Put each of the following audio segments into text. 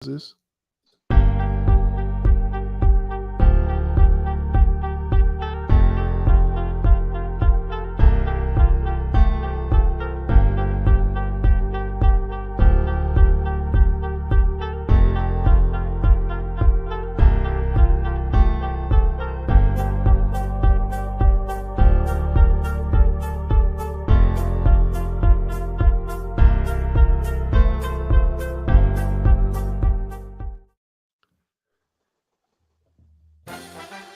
This.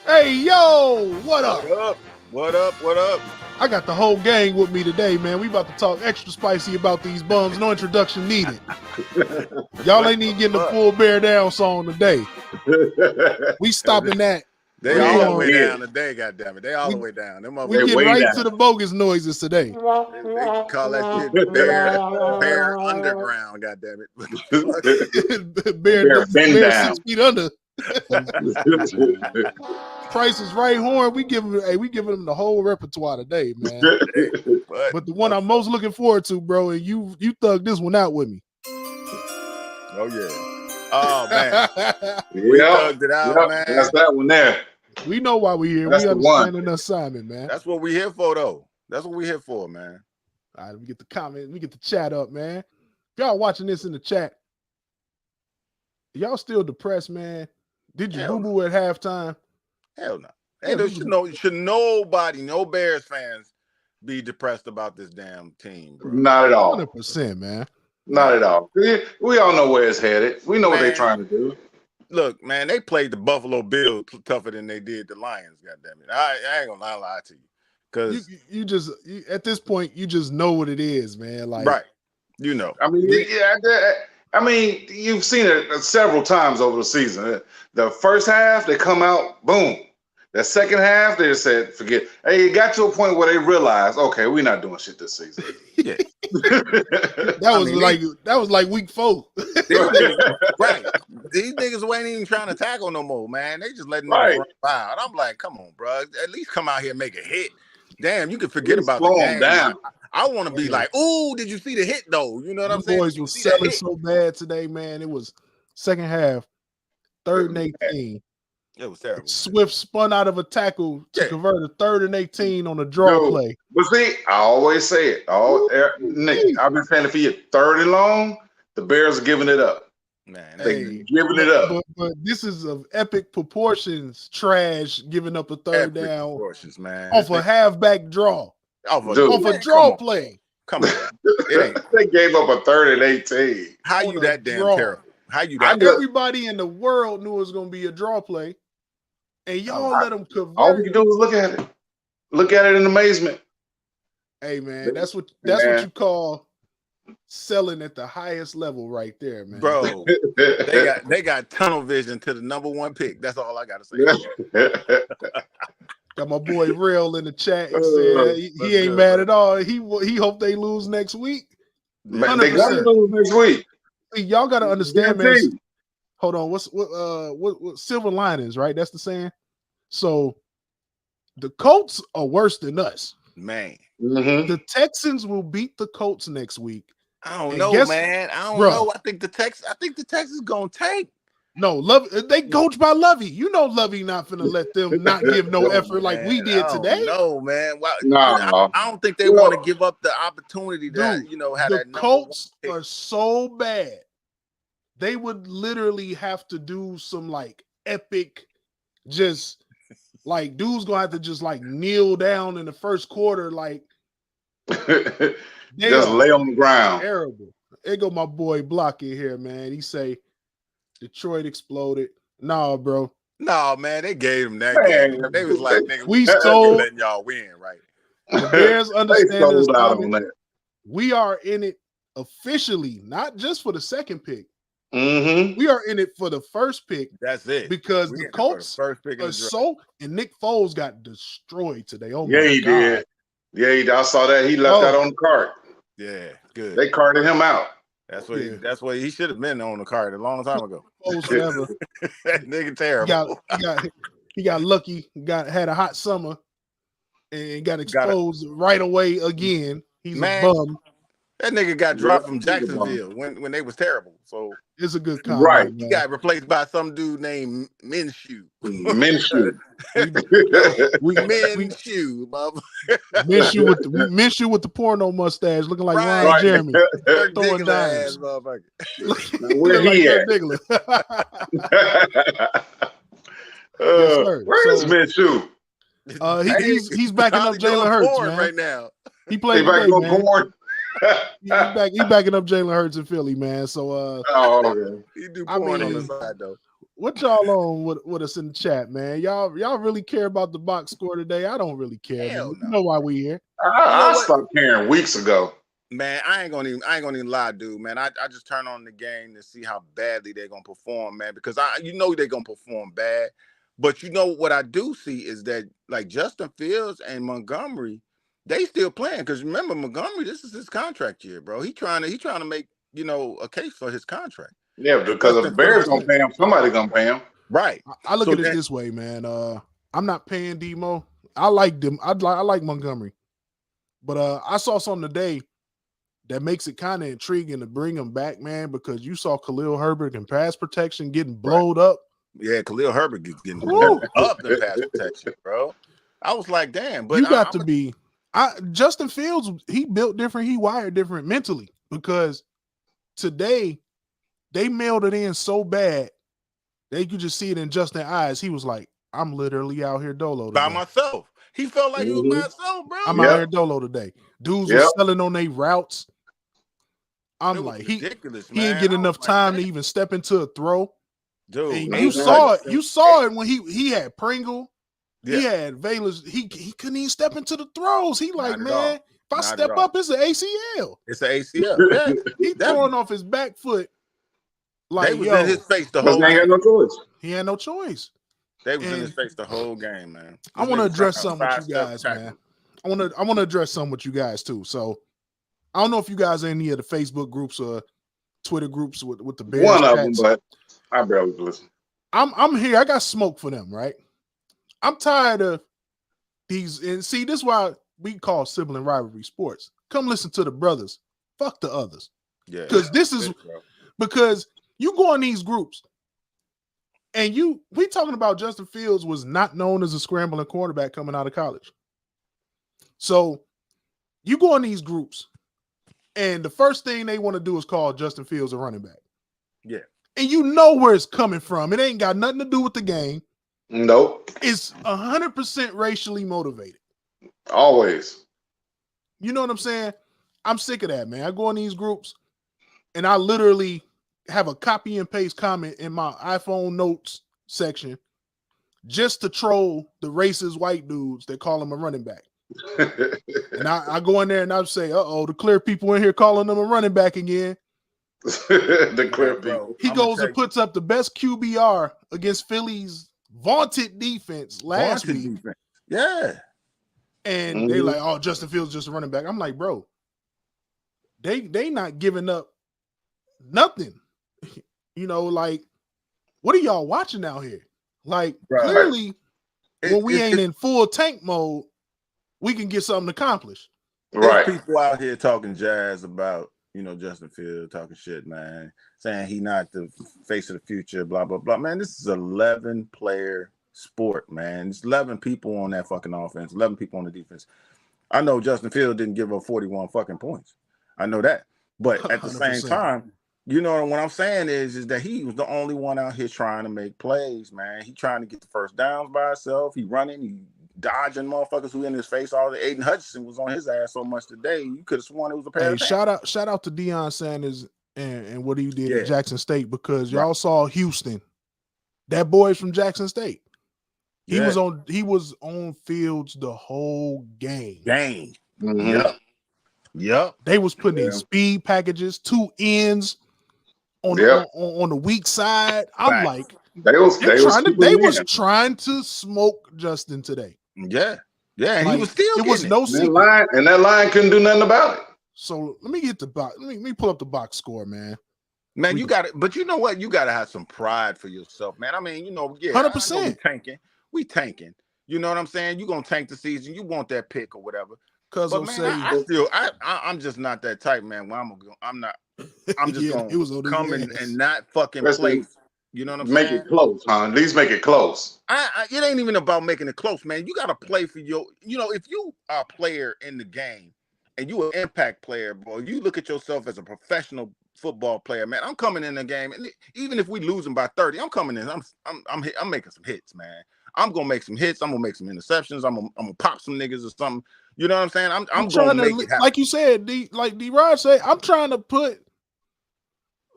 Hey, yo, what up? What up? What up? What up? I got the whole gang with me today, man. We about to talk extra spicy about these bums. No introduction needed. Y'all ain't even getting the full bear down song today. We stopping that. They all the way down today, goddammit. They all the way down. Them We get way right down. to the bogus noises today. They call that shit bear underground, goddammit. bear bend down. 6 feet under. Price is Right horn. We giving them the whole repertoire today, man. But the one I'm most looking forward to, bro, and you thugged this one out with me. Oh yeah. Oh man. We thugged it out, man. That's that one there. We know why we're here. That's we the understand one. an assignment, man. That's what we here for, though. That's what we here for, man. All right, we get the comment. We get the chat up, man. If y'all watching this in the chat, y'all still depressed, man? Did you boo-boo at halftime? Hell no. Hey, should nobody, no Bears fans, be depressed about this damn team, bro. Not at all. 100%, man. Not at all. We all know where it's headed. We know what they're trying to do. Look, man, they played the Buffalo Bills tougher than they did the Lions, goddammit. I ain't gonna lie to you. Because you just at this point, you just know what it is, man. Like, right. You know. I mean, you've seen it several times over the season. The first half, they come out, boom. The second half, they just said, forget. Hey, it got to a point where they realized, okay, we're not doing shit this season. Yeah. that was like week 4. Right. These niggas ain't even trying to tackle no more, man. They just letting them run by. And I'm like, come on, bro. At least come out here and make a hit. Damn, you can forget about the game. Down. I want to be like, ooh, did you see the hit though? You know what I'm saying? Boys were selling so bad today, man. It was second half, 3rd and 18. It was terrible. Swift spun out of a tackle to convert a 3rd and 18 on a draw play. But see, I always say it. Nick, I've been saying it for you. 3rd and long, the Bears are giving it up. Man, they giving it up. But this is of epic proportions. Trash giving up a 3rd down proportions, man. Off a halfback draw. Off a draw play. Come on. They gave up a 3rd and 18. How you that damn terrible? How you that? Everybody in the world knew it was going to be a draw play, and y'all let them convert. All we can do is look at it. Look at it in amazement. Hey man, that's what you call selling at the highest level, right there, man. Bro, they got tunnel vision to the #1 pick. That's all I gotta say. Got my boy Real in the chat and said he ain't mad at all. He hope they lose next week. Man, they got to lose next week. Y'all got to understand, man. Hold on, what silver linings, right? That's the saying. So the Colts are worse than us, man. Mm-hmm. The Texans will beat the Colts next week. I don't know, man. I don't know. I think the Texans gonna tank. No, they coached by Lovey. You know Lovey not finna let them not give no effort like we did today. No, man. No. I don't think they want to give up the opportunity to, have the Colts are so bad. They would literally have to do some like epic, just like dude's gonna have to just like kneel down in the first quarter, like just lay on the ground. Terrible. There go my boy Block in here, man. He say Detroit exploded. Nah, bro. No, man, they gave him that game. They was like, nigga, we sold letting y'all win, right? The Bears understand this. We are in it officially, not just for the second pick. Mm-hmm. We are in it for the first pick. That's it. Because the Colts first pick are and Nick Foles got destroyed today. Oh yeah, he did. Yeah, I saw that. He left out on the cart. Yeah, good. They carted him out. That's what he should have been on the card a long time ago. That nigga terrible. He got lucky. Had a hot summer and got exposed right away again. He's a bum. That nigga got dropped from Jacksonville when they was terrible. So it's a good comment. Right. Man. He got replaced by some dude named Minshew. Minshew. Minshew with the porno mustache, looking like Right. Ron Jeremy. Dirk Throwing Diggler ass dimes. motherfucker. Where he like at? Diggler. Yes, sir. Where is Minshew? He's backing up Jalen Hurts, man. Right now. He played today, man. Porn? He backing up Jalen Hurts in Philly, man. So he do porn on the side though. What y'all on with us in the chat, man? Y'all really care about the box score today? I don't really care. Hell no. You know why we here? I stopped caring weeks ago. Man, I ain't gonna even lie, dude. Man, I just turn on the game to see how badly they're gonna perform, man. Because they're gonna perform bad. But you know what I do see is that like Justin Fields and Montgomery, they still playing. Because remember, Montgomery, this is his contract year, bro. He trying to make a case for his contract. Yeah, because if the Bears gonna pay him, somebody gonna pay him. Right. I look at it this way, man. I'm not paying Demo. I like them. I like Montgomery, but I saw something today that makes it kind of intriguing to bring him back, man. Because you saw Khalil Herbert in pass protection getting blowed up. Yeah, Khalil Herbert getting blowed up in pass protection, bro. I was like, damn. But you got to be. Justin Fields, he built different. He wired different mentally because today they mailed it in so bad they could just see it in Justin's eyes. He was like, I'm literally out here dolo today. By myself. He felt like he was by himself, bro. I'm out here dolo today. Dudes were selling on their routes. I'm like, he didn't get enough time to even step into a throw. Dude, and you saw it. You saw it when he had Pringle. Yeah. He had Valers. He couldn't even step into the throws. He like, man, if I step up, it's an ACL. It's an ACL. Yeah. He throwing off his back foot. Like, they was in his face the whole game. He had no choice. He had no choice. They was in his face the whole game, man. I want to address something with you guys, man. I want to address something with you guys too. So I don't know if you guys are in any of the Facebook groups or Twitter groups with the Bears. One of them, but I barely listen. I'm here. I got smoke for them, right? I'm tired of these, and see, this is why we call sibling rivalry sports. Come listen to the brothers. Fuck the others. Yeah. Because you go in these groups and we talking about Justin Fields was not known as a scrambling quarterback coming out of college. So you go in these groups and the first thing they want to do is call Justin Fields a running back. Yeah. And you know where it's coming from. It ain't got nothing to do with the game. Nope. It's 100% racially motivated. Always. You know what I'm saying? I'm sick of that, man. I go in these groups and I literally have a copy and paste comment in my iPhone notes section just to troll the racist white dudes that call him a running back. And I go in there and I say, the clear people in here calling him a running back again. The clear people. He goes and puts up the best QBR against Philly's vaunted defense last week. Defense. Yeah. And they're like, Justin Fields just a running back. I'm like, bro, they not giving up nothing. Like, what are y'all watching out here? Like, clearly, when we ain't in full tank mode, we can get something accomplished. Right. There's people out here talking jazz about, Justin Fields, talking shit, man, saying he not the face of the future, blah, blah, blah. Man, this is an 11-player sport, man. It's 11 people on that fucking offense, 11 people on the defense. I know Justin Fields didn't give up 41 fucking points. I know that. But at the 100%. Same time, what I'm saying is that he was the only one out here trying to make plays, man. He trying to get the first downs by himself. He running, he dodging motherfuckers who in his face. All the Aiden Hutchinson was on his ass so much today. You could have sworn it was a pair of pants. Shout out to Deion Sanders and what he did at Jackson State, because y'all saw Houston. That boy's from Jackson State. He was on Fields the whole game. Mm-hmm. Yep. They was putting in speed packages, 2 ends on the weak side. I'm like, they was trying to smoke Justin today. Yeah. Like, he was still it was no secret. And that line couldn't do nothing about it. So let me get the box. Let me pull up the box score, man. Man, you got it. But you know what? You got to have some pride for yourself, man. I mean, 100%. We tanking. You know what I'm saying? You're going to tank the season. You want that pick or whatever. Cuz But will man, say, I'm just not that type, man. Where I'm just yeah, it gonna was on come his and ass. not fucking play. Listen, You know what I'm make saying? it close, huh? At least make it close. It ain't even about making it close, man. You gotta play for if you are a player in the game and you an impact player, bro, you look at yourself as a professional football player, man. I'm coming in the game, and even if we losing by 30, I'm coming in. I'm making some hits, man. I'm gonna make some hits. I'm gonna make some interceptions. I'm gonna pop some niggas or something. You know what I'm saying? I'm gonna trying make to, it happen. like you said, D-Rod said, I'm trying to put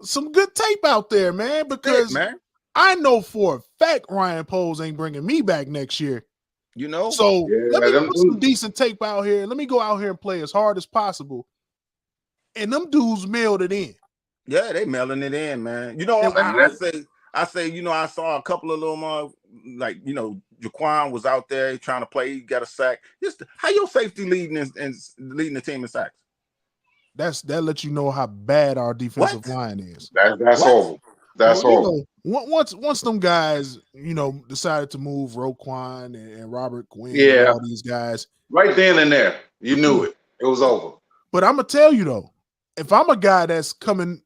some good tape out there, man, because man. I know for a fact Ryan Poles ain't bringing me back next year. You know? So let me them put some decent tape out here. Let me go out here and play as hard as possible. And them dudes mailed it in. Yeah, they mailing it in, man. You know, And I say, I saw a couple of little more, like, Jaquan was out there trying to play. He got a sack. How your safety leading and leading the team in sacks? that lets you know how bad our defensive line is. That's horrible. That's horrible. Once them guys, decided to move Roquan and Robert Quinn and all these guys. Right then and there, you knew it. It was over. But I'm gonna tell you though, if I'm a guy that's coming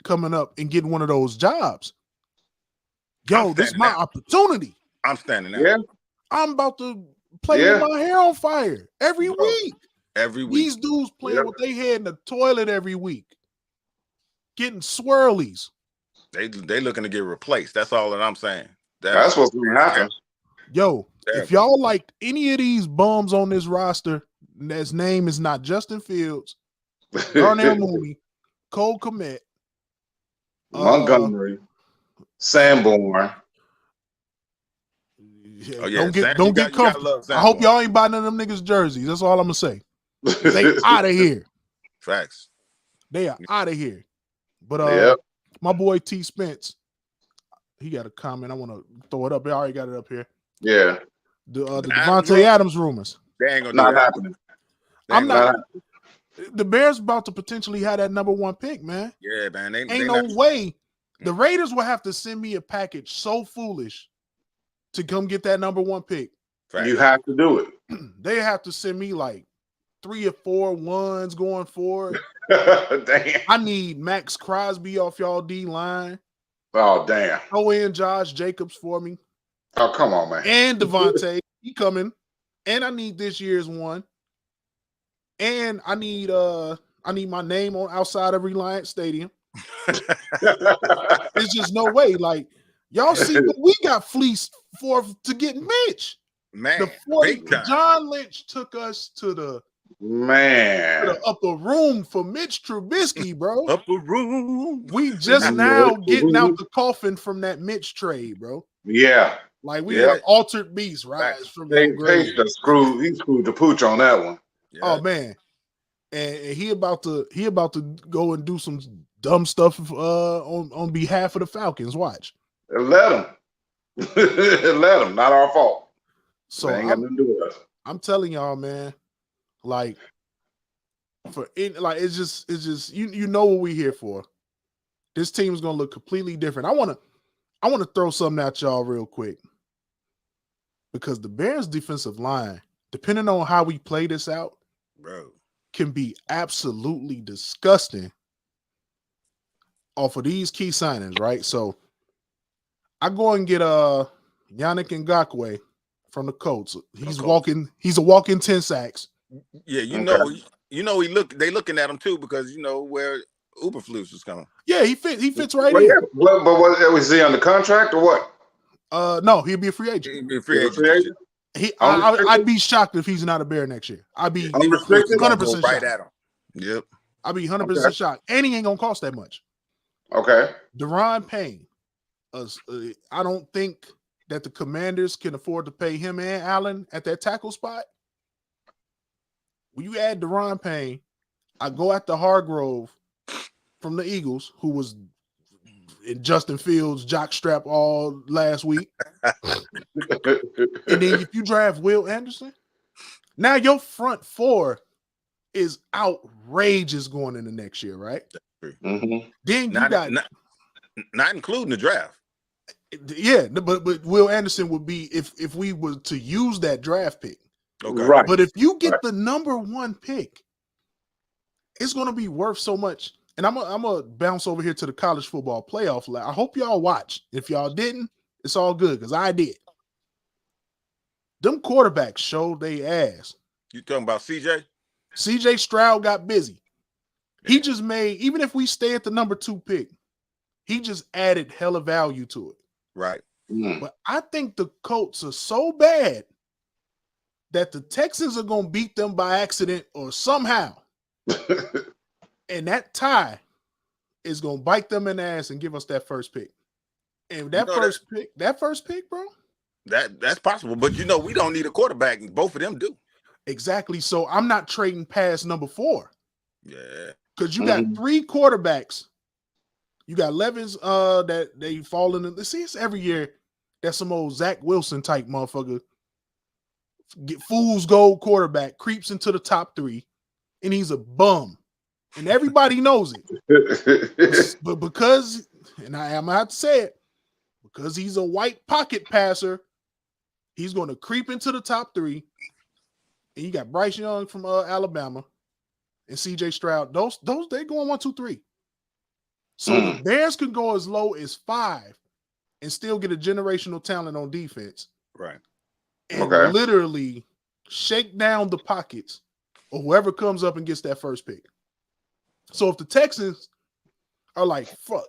up and getting one of those jobs, this is my opportunity. I'm standing out. Yeah. I'm about to play with my hair on fire every week. Every week. These dudes playing with their head in the toilet every week, getting swirlies. They looking to get replaced. That's all that I'm saying. That's what's going to happen. If y'all like any of these bums on this roster, his name is not Justin Fields, Darnell Mooney, Cole Kmet, Montgomery, Sanborn. Don't get comfortable. I hope y'all ain't buying none of them niggas jerseys. That's all I'm gonna say. They out of here. Facts. They are out of here. But my boy T Spence, he got a comment. I want to throw it up. I already got it up here. Yeah. The Devontae Adams rumors. They ain't gonna not happening. I'm not. The Bears about to potentially have that number 1 pick, man. Yeah, man. Ain't no way. The Raiders will have to send me a package so foolish to come get that number 1 pick. Right. You have to do it. They have to send me like 3 or 4 ones going forward. Damn. I need Max Crosby off y'all D line. Oh, damn. Throw in Josh Jacobs for me. Oh, come on, man. And Devontae, he coming. And I need this year's one. And I need my name on outside of Reliance Stadium. There's just no way. Like, y'all see what we got fleeced for to get Mitch. Man, John Lynch took us to the upper room for Mitch Trubisky, bro. Upper room. We just now getting out the coffin from that Mitch trade, bro. Yeah. Like we like altered beast rise from the grave. He screwed the pooch on that one. Yeah. Oh man. And he about to go and do some dumb stuff on behalf of the Falcons. Watch. Let him. Let him. Not our fault. So they ain't got nothing to do with us. I'm telling y'all, man. Like it's just you know what we here for. This team's gonna look completely different. I wanna throw something at y'all real quick. Because the Bears defensive line, depending on how we play this out, bro, can be absolutely disgusting off of these key signings, right? So I go and get Yannick Ngakoue from the Colts. He's a walking 10 sacks. Yeah, they looking at him too because where Uberflus is coming. Yeah, he fits right in. But what was he on the contract or what? No, he'll be a free agent. He'll be a free agent. I'd be shocked if he's not a Bear next year. I'd be 100% right shocked. at him. Yep. I'd be 100% shocked. And he ain't gonna cost that much. Okay. Deron Payne. I don't think that the Commanders can afford to pay him and Allen at that tackle spot. When you add Deron Payne, I go after Hargrove from the Eagles, who was in Justin Fields' jockstrap all last week. And then if you draft Will Anderson, now your front four is outrageous going into next year, right? Mm-hmm. Then you got not including the draft. Yeah, but Will Anderson would be if we were to use that draft pick. Okay. Right. But if you get the number 1 pick, it's going to be worth so much. And I'm gonna bounce over here to the college football playoff. I hope y'all watch. If y'all didn't, it's all good because I did. Them quarterbacks showed they ass. You talking about CJ? CJ Stroud got busy. He just made, even if we stay at the number 2 pick, he just added hella value to it. Right. But I think the Colts are so bad that the Texans are going to beat them by accident or somehow. And that tie is going to bite them in the ass and give us that first pick. And that first pick, bro. That's possible. But we don't need a quarterback. Both of them do. Exactly. So I'm not trading past number 4. Yeah. Because you got 3 quarterbacks. You got Levin's that they fall in the see, it's every year that some old Zach Wilson type motherfucker get fool's gold quarterback, creeps into the top 3, and he's a bum. And everybody knows it. But because, and I'm gonna have to say it, because he's a white pocket passer, he's going to creep into the top 3. And you got Bryce Young from Alabama and CJ Stroud. Those they going 1, 2, 3. So the Bears could go as low as 5 and still get a generational talent on defense. Right. And literally shake down the pockets of whoever comes up and gets that first pick. So if the Texans are like, fuck,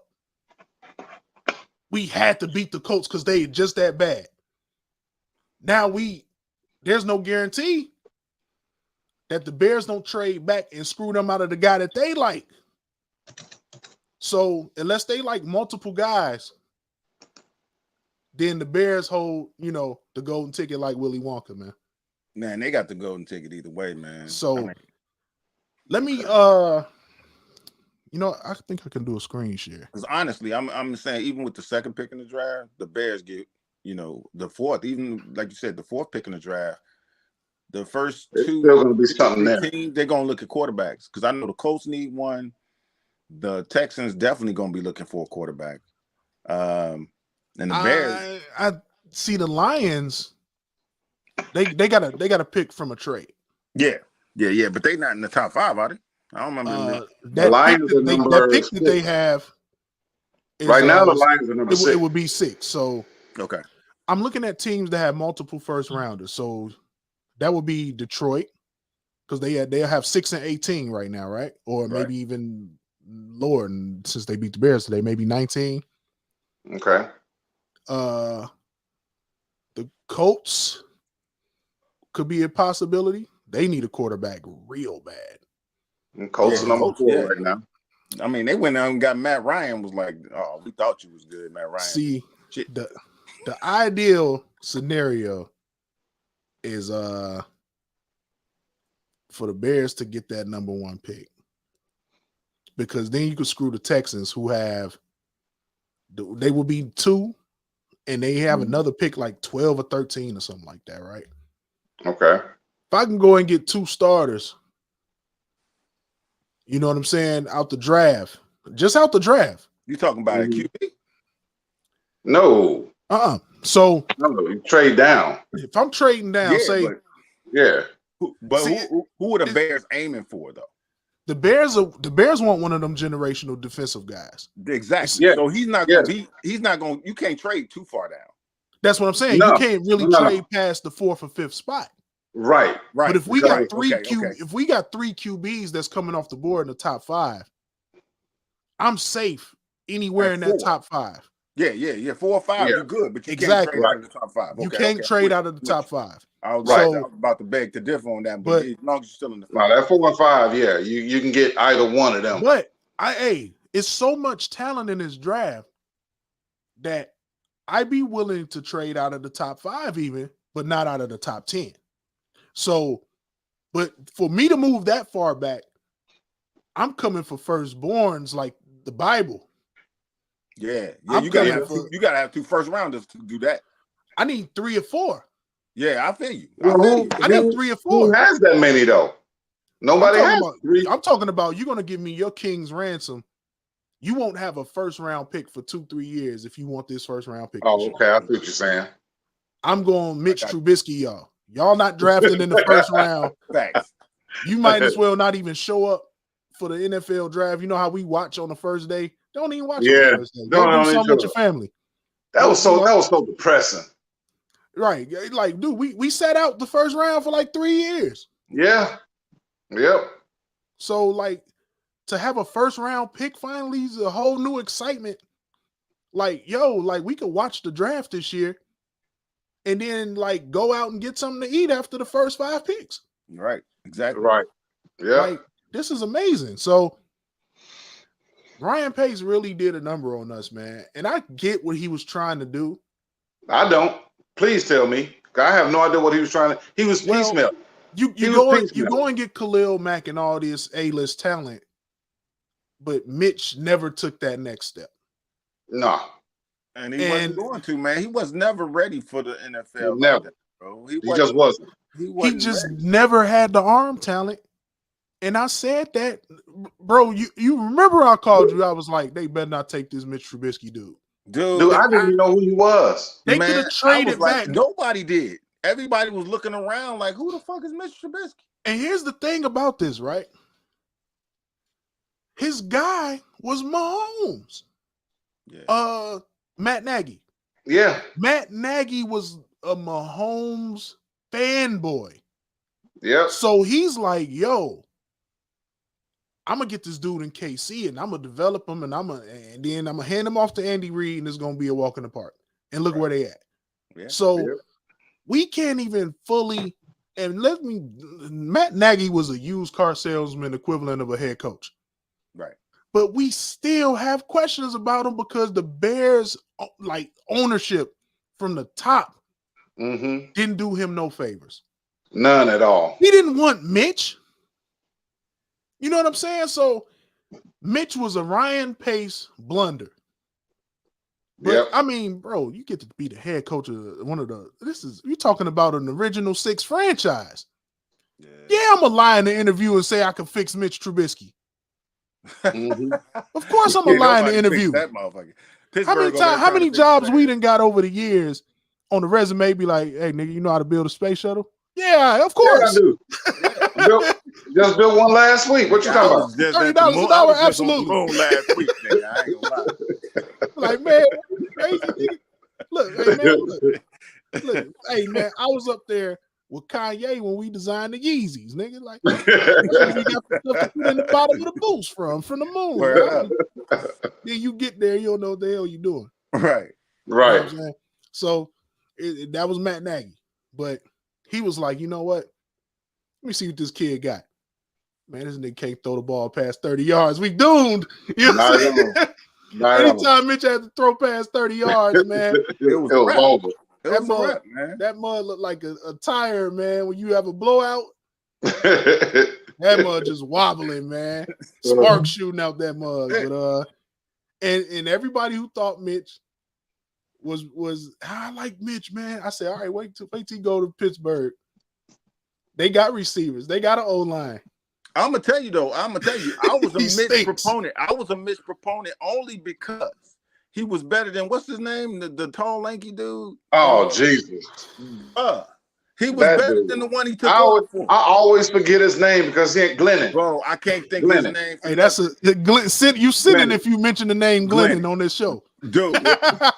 we had to beat the Colts because they just that bad. Now there's no guarantee that the Bears don't trade back and screw them out of the guy that they like. So unless they like multiple guys, then the Bears hold, the golden ticket like Willy Wonka, man. Man, they got the golden ticket either way, man. So let me I think I can do a screen share. Because honestly, I'm saying even with the second pick in the draft, the Bears get, the fourth, even like you said, the 4th pick in the draft, the first 2 gonna be something there. Teams, they're gonna look at quarterbacks. Because I know the Colts need one. The Texans definitely gonna be looking for a quarterback. And the Bears, I see the Lions. They got a pick from a trade. Yeah, but they not in the top 5, are they? I don't remember. The Lions that pick that they have is, right now. The Lions are number 6. It would be 6. So okay, I'm looking at teams that have multiple first rounders. So that would be Detroit because they have 6 and 18 right now, right? Or maybe even lower. And since they beat the Bears today, maybe 19. Okay. The Colts could be a possibility. They need a quarterback real bad. And Colts are number 4 right now. I mean, they went out and got Matt Ryan. Was like, oh, we thought you was good, Matt Ryan. See, the ideal scenario is for the Bears to get that number 1 pick, because then you could screw the Texans, who they will be 2, and they have another pick like 12 or 13 or something like that, right? Okay. If I can go and get 2 starters, you know what I'm saying, out the draft, just out the draft. You talking about a QB? No. So you trade down. If I'm trading down, who are the Bears aiming for though? The Bears want one of them generational defensive guys. Exactly. Yeah. So he's not going. You can't trade too far down. That's what I'm saying. You can't really trade past the 4th or 5th spot. Right. But if we got 3 if we got 3 QBs that's coming off the board in the top 5, I'm safe anywhere in that top 5. Yeah. 4 or 5, you're good, but you can't trade out of the top 5. You can't trade out of the top 5. I was about to beg to differ on that, but as long as you're still in the 5. No, that 4 and 5, you can get either one of them. But it's so much talent in this draft that I'd be willing to trade out of the top 5 even, but not out of the top 10. So, but for me to move that far back, I'm coming for firstborns like the Bible. Yeah. You gotta have 2 first rounders to do that. I need 3 or 4. Yeah, I feel you. I need 3 or 4. Who has that many though? Nobody has. I'm talking about you're gonna give me your king's ransom. You won't have a first round pick for 2-3 years if you want this first round pick. Oh, okay. I see what you're saying. I'm going Mitch Trubisky, y'all. Y'all not drafting in the first round. Facts. You might as well not even show up for the NFL draft. You know how we watch on the first day? Don't even watch on the first day. Go do something with your family. That was so depressing. Right. Like, dude, we sat out the first round for like 3 years. Yeah. Yep. So, like, to have a first round pick finally is a whole new excitement. Like, yo, like we could watch the draft this year and then like go out and get something to eat after the first 5 picks. Right. Exactly. Right. Yeah. Like, this is amazing. So Ryan Pace really did a number on us, man. And I get what he was trying to do. I don't. Please tell me. I have no idea what he was trying to. He was piecemeal. You go and get Khalil Mack and all this A-list talent, but Mitch never took that next step. No. And he wasn't going to, man. He was never ready for the NFL. Never. Like that, bro. He just wasn't. He just never had the arm talent. And I said that, bro, you remember I called you. I was like, they better not take this Mitch Trubisky dude. Dude, I didn't even know who he was. They could have traded back. Nobody did. Everybody was looking around like, who the fuck is Mitch Trubisky? And here's the thing about this, right? His guy was Mahomes. Yeah. Matt Nagy. Yeah. Matt Nagy was a Mahomes fanboy. Yeah. So he's like, yo, I'm gonna get this dude in KC and I'm gonna develop him and then I'm gonna hand him off to Andy Reid and it's gonna be a walk in the park. And look where they at. Yeah. So we can't even fully, and Matt Nagy was a used car salesman equivalent of a head coach. Right. But we still have questions about him because the Bears, like ownership from the top, didn't do him no favors. None at all. He didn't want Mitch. You know what I'm saying? So Mitch was a Ryan Pace blunder. But I mean, bro, you get to be the head coach of you're talking about an original 6 franchise. Yeah, I'm gonna lie in the interview and say I can fix Mitch Trubisky. Of course I'm gonna lie in the interview. That motherfucker. How many jobs we done got over the years on the resume be like, hey nigga, you know how to build a space shuttle? Yeah, of course. Yeah, I do. Just built one last week. What you talking about? $30 an hour, absolutely. Last week, nigga. I ain't gonna lie. Like, man, crazy nigga. Look, hey man, look, hey man, I was up there with Kanye when we designed the Yeezys, nigga. Like, we got the stuff to put in the bottom of the boots from the moon. Right? Then you get there, you don't know what the hell you're doing. Right. You know what I'm saying? So that was Matt Nagy, but he was like, you know what? Let me see what this kid got. Man, this nigga can't throw the ball past 30 yards. We doomed. You know what I'm saying? Anytime Mitch had to throw past 30 yards, man, it was over. That mud looked like a tire, man. When you have a blowout, that mud just wobbling, man. Sparks shooting out that mud. But and everybody who thought Mitch was I like Mitch, man. I said, all right, wait till he go to Pittsburgh. They got receivers. They got an O-line. I'm gonna tell you though. I was a Mitch proponent. I was a Mitch proponent only because he was better than what's his name, the tall lanky dude. Oh Jesus! He was better than the one he took over for. I always forget his name because he ain't Glennon. Bro, I can't think of his name. Hey, that's Glenn. You sitting if you mention the name Glennon on this show, dude. I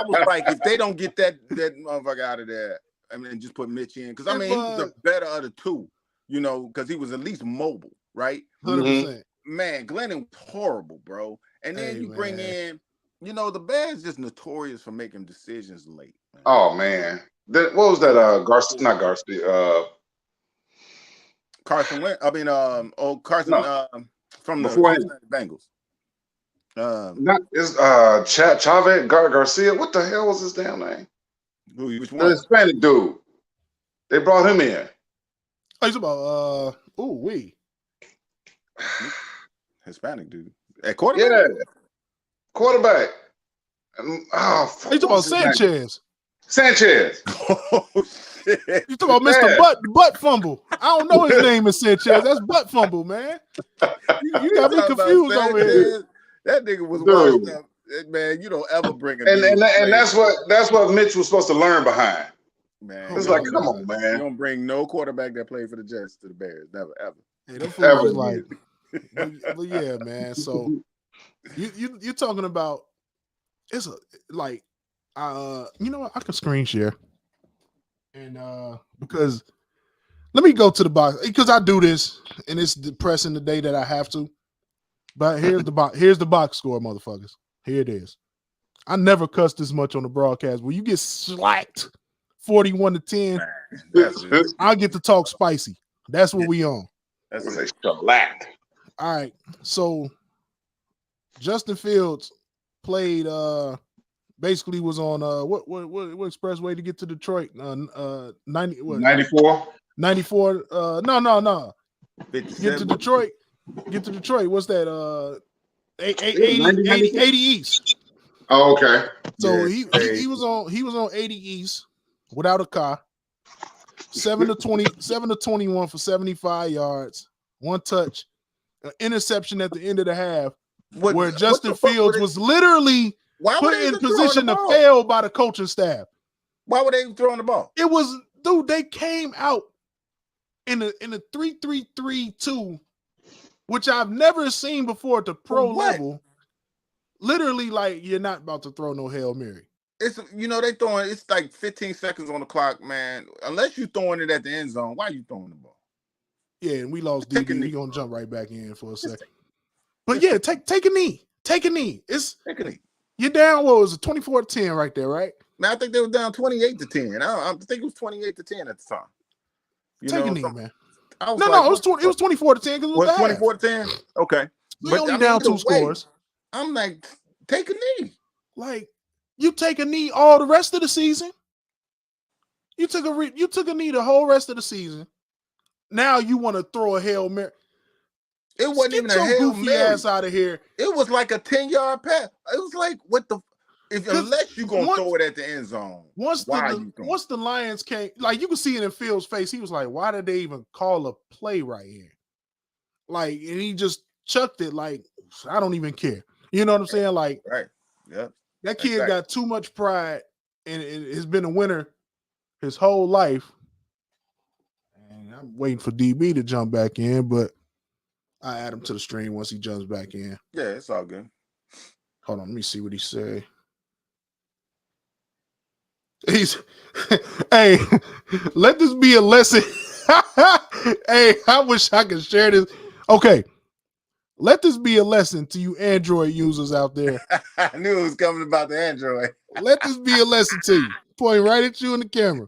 was like, if they don't get that motherfucker out of there, I mean, just put Mitch in because I mean he was the better of the two. You know, because he was at least mobile, right? 100%. Man, Glennon was horrible, bro. And then you bring in, you know, the Bears just notorious for making decisions late. Man. Oh man, what was that? Garcia, not Garcia. Carson Wentz. I mean, Carson from the Bengals. It's Chavez Garcia. What the hell was his damn name? Which one? The Hispanic dude. They brought him in. Oh, he's about Hispanic dude at quarterback. Yeah, quarterback. He's about Sanchez. Sanchez. Oh shit! You talking about Mr. Butt Fumble? I don't know his name is Sanchez. That's Butt Fumble, man. You got me confused over here. That nigga was washed up. Man, you don't ever bring him. And that's what Mitch was supposed to learn behind. Man, It's Oh, like, my come God. on, you man. don't bring no quarterback that played for the Jets to the Bears. Never, ever. Hey, them Ever fools like, again. but yeah, man. So you're talking about it's a like you know what, I can screen share and because let me go to the box because I do this and it's depressing the day that I have to. But here's the box score, motherfuckers. Here it is. I never cussed this much on the broadcast. When you get slacked 41-10, Man, that's it. I'll get to talk spicy. That's what we on. That's Was it. a shellacked. All right. So Justin Fields played basically was on what expressway to get to Detroit? 90 what 94. 94 no. Get 57. to Detroit. What's that? 90, 80 East. Oh, okay. So Yeah, he was on 80 East without a car. 7 to 21 for 75 yards, one touch, an interception at the end of the half, where Justin Fields was literally put in position to fail by the coaching staff. Why were they throwing the ball? It was, dude, they came out in a 3-3-3-2, which I've never seen before at the pro level. Literally, like, you're not about to throw no Hail Mary. It's they throwing. It's like 15 seconds on the clock, man. Unless you throwing it at the end zone, why are you throwing the ball? Yeah, and we lost Take a DB. knee. We're gonna jump right back in for a second. But yeah, take a knee. Take a knee. Take a knee. You're down. What was it? 24-10 right there, right? Man, I think they were down 28-10. I think it was 28-10 at the time. Take a knee, man. I was No, it was 20. It was 24-10 because it was 24-10. Okay, we only down two scores. I'm like, take a knee. Like, you take a knee all the rest of the season. You took a knee the whole rest of the season. Now you want to throw a Hail Mary. It wasn't even a Get your Hail goofy Mary. ass out of here. It was like a 10-yard pass. It was like, what the? Unless you're gonna throw it at the end zone. Once the Lions came, like, you could see it in Fields' face. He was like, "Why did they even call a play right here?" Like, and he just chucked it. Like, I don't even care. You know what I'm saying? Like, right? Yeah. That kid got too much pride and has been a winner his whole life. And I'm waiting for DB to jump back in, but I add him to the stream once he jumps back in. Yeah, it's all good. Hold on, let me see what he say. Hey, let this be a lesson. Hey, I wish I could share this. Okay. Let this be a lesson to you Android users out there. I knew it was coming about the Android. Let this be a lesson to you. Point right at you in the camera.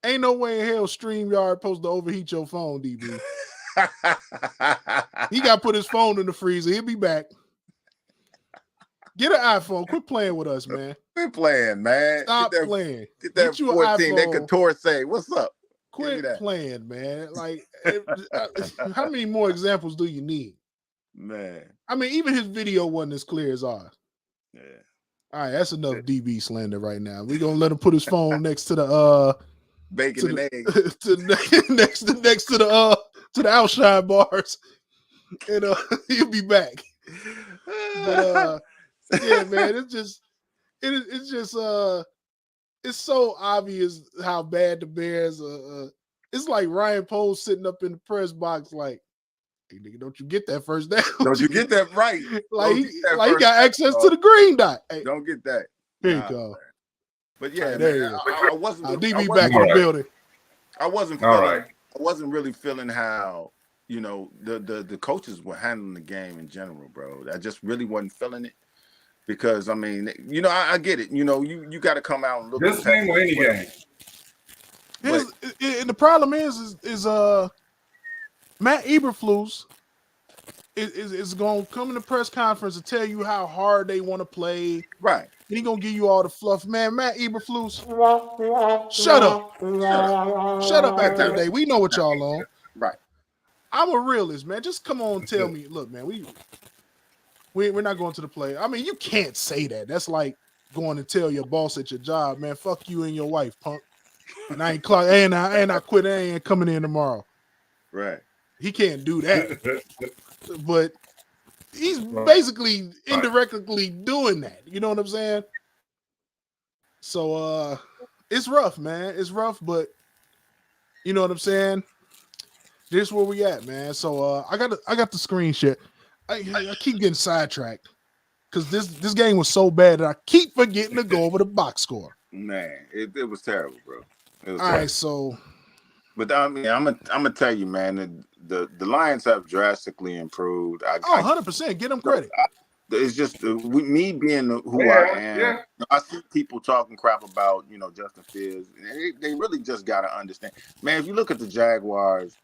Ain't no way in hell StreamYard supposed to overheat your phone, DB. He got to put his phone in the freezer. He'll be back. Get an iPhone. Quit playing with us, man. Quit playing, man. Stop playing. Get that 14. That Couture say, "What's up?" Quit playing, man. Like, how many more examples do you need? Man. I mean, even his video wasn't as clear as ours. Yeah. All right, that's enough DB slander right now. We're gonna let him put his phone next to the bacon and eggs. next to the outshine bars. And he'll be back. But yeah, man, it's so obvious how bad the Bears it's like Ryan Poles sitting up in the press box like, hey, nigga, don't you get that first down. Don't you get that right. Like he got access to the green dot. Hey, don't get that. Here you go. Man. But yeah, right, there man, I wasn't DB back in the building. I wasn't really feeling how, the coaches were handling the game in general, bro. I just really wasn't feeling it. Because I mean, I get it. You got to come out and look. This game or any game. And the problem is Matt Eberflus is going to come in the press conference and tell you how hard they want to play. Right. And he's going to give you all the fluff. Man, Matt Eberflus, shut up. Shut up after the day. We know what y'all on. Right. I'm a realist, man. Just come on and tell me, look, man, we're not going to the play. I mean, you can't say that. That's like going to tell your boss at your job, man, fuck you and your wife, punk. And I ain't I quit. I ain't coming in tomorrow. Right. He can't do that. But he's basically indirectly doing that. You know what I'm saying? So it's rough, man. It's rough, but you know what I'm saying. This is where we at, man. So I got the screenshot. I keep getting sidetracked because this game was so bad that I keep forgetting to go over the box score. Man, it was terrible, bro. It was All terrible. right, so. But I mean, I'm gonna tell you, man, the Lions have drastically improved. 100%. Get them credit. It's just me being who I am. Yeah. I see people talking crap about Justin Fields. They really just gotta understand, man. If you look at the Jaguars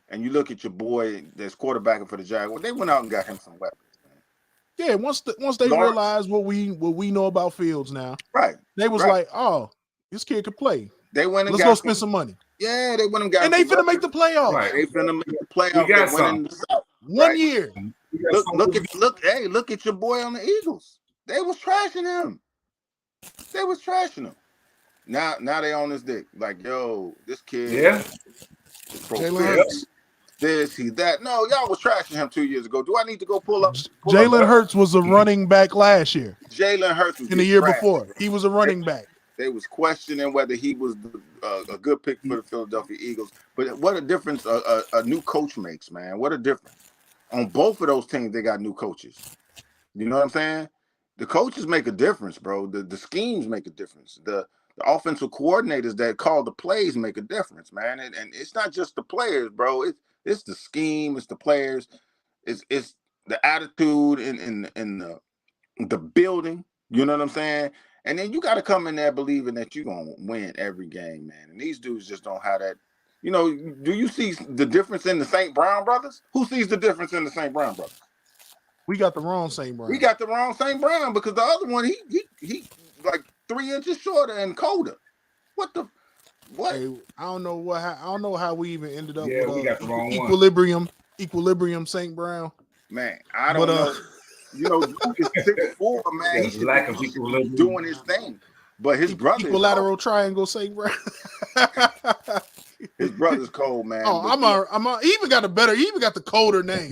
and you look at your boy that's quarterbacking for the Jaguars, they went out and got him some weapons, man. Yeah, once they realized what we know about Fields now, right? They was like, oh, this kid could play. They went and let's go spend some money. Yeah, they went and got. And they finna make the playoffs. Right. They finna make the playoffs. We got some. One year. Look at your boy on the Eagles. They was trashing him. Now they on this dick. Like, yo, this kid. Yeah. Jalen Hurts. This, he, that. No, y'all was trashing him 2 years ago. Do I need to go pull up? Jalen Hurts was a running back last year. Jalen Hurts was in the year before. He was a running back. They was questioning whether he was a good pick for the Philadelphia Eagles. But what a difference a new coach makes, man. What a difference. On both of those teams, they got new coaches. You know what I'm saying? The coaches make a difference, bro. The schemes make a difference. The offensive coordinators that call the plays make a difference, man. And it's not just the players, bro. It's the scheme. It's the players. It's the attitude in the building. You know what I'm saying? And then you got to come in there believing that you're going to win every game, man. And these dudes just don't have that. You know, do you see the difference in the St. Brown brothers? Who sees the difference in the St. Brown brothers? We got the wrong St. Brown. We got the wrong St. Brown because the other one, he like 3 inches shorter and colder. What? Hey, I don't know how we even ended up with we got the wrong Equilibrium St. Brown. Man, I don't know. Duke is 6'4", man. He's lack of equilibrium, doing his thing. But his brother equilateral triangle St. Brown. His brother's cold, man. Oh, he even got the colder name.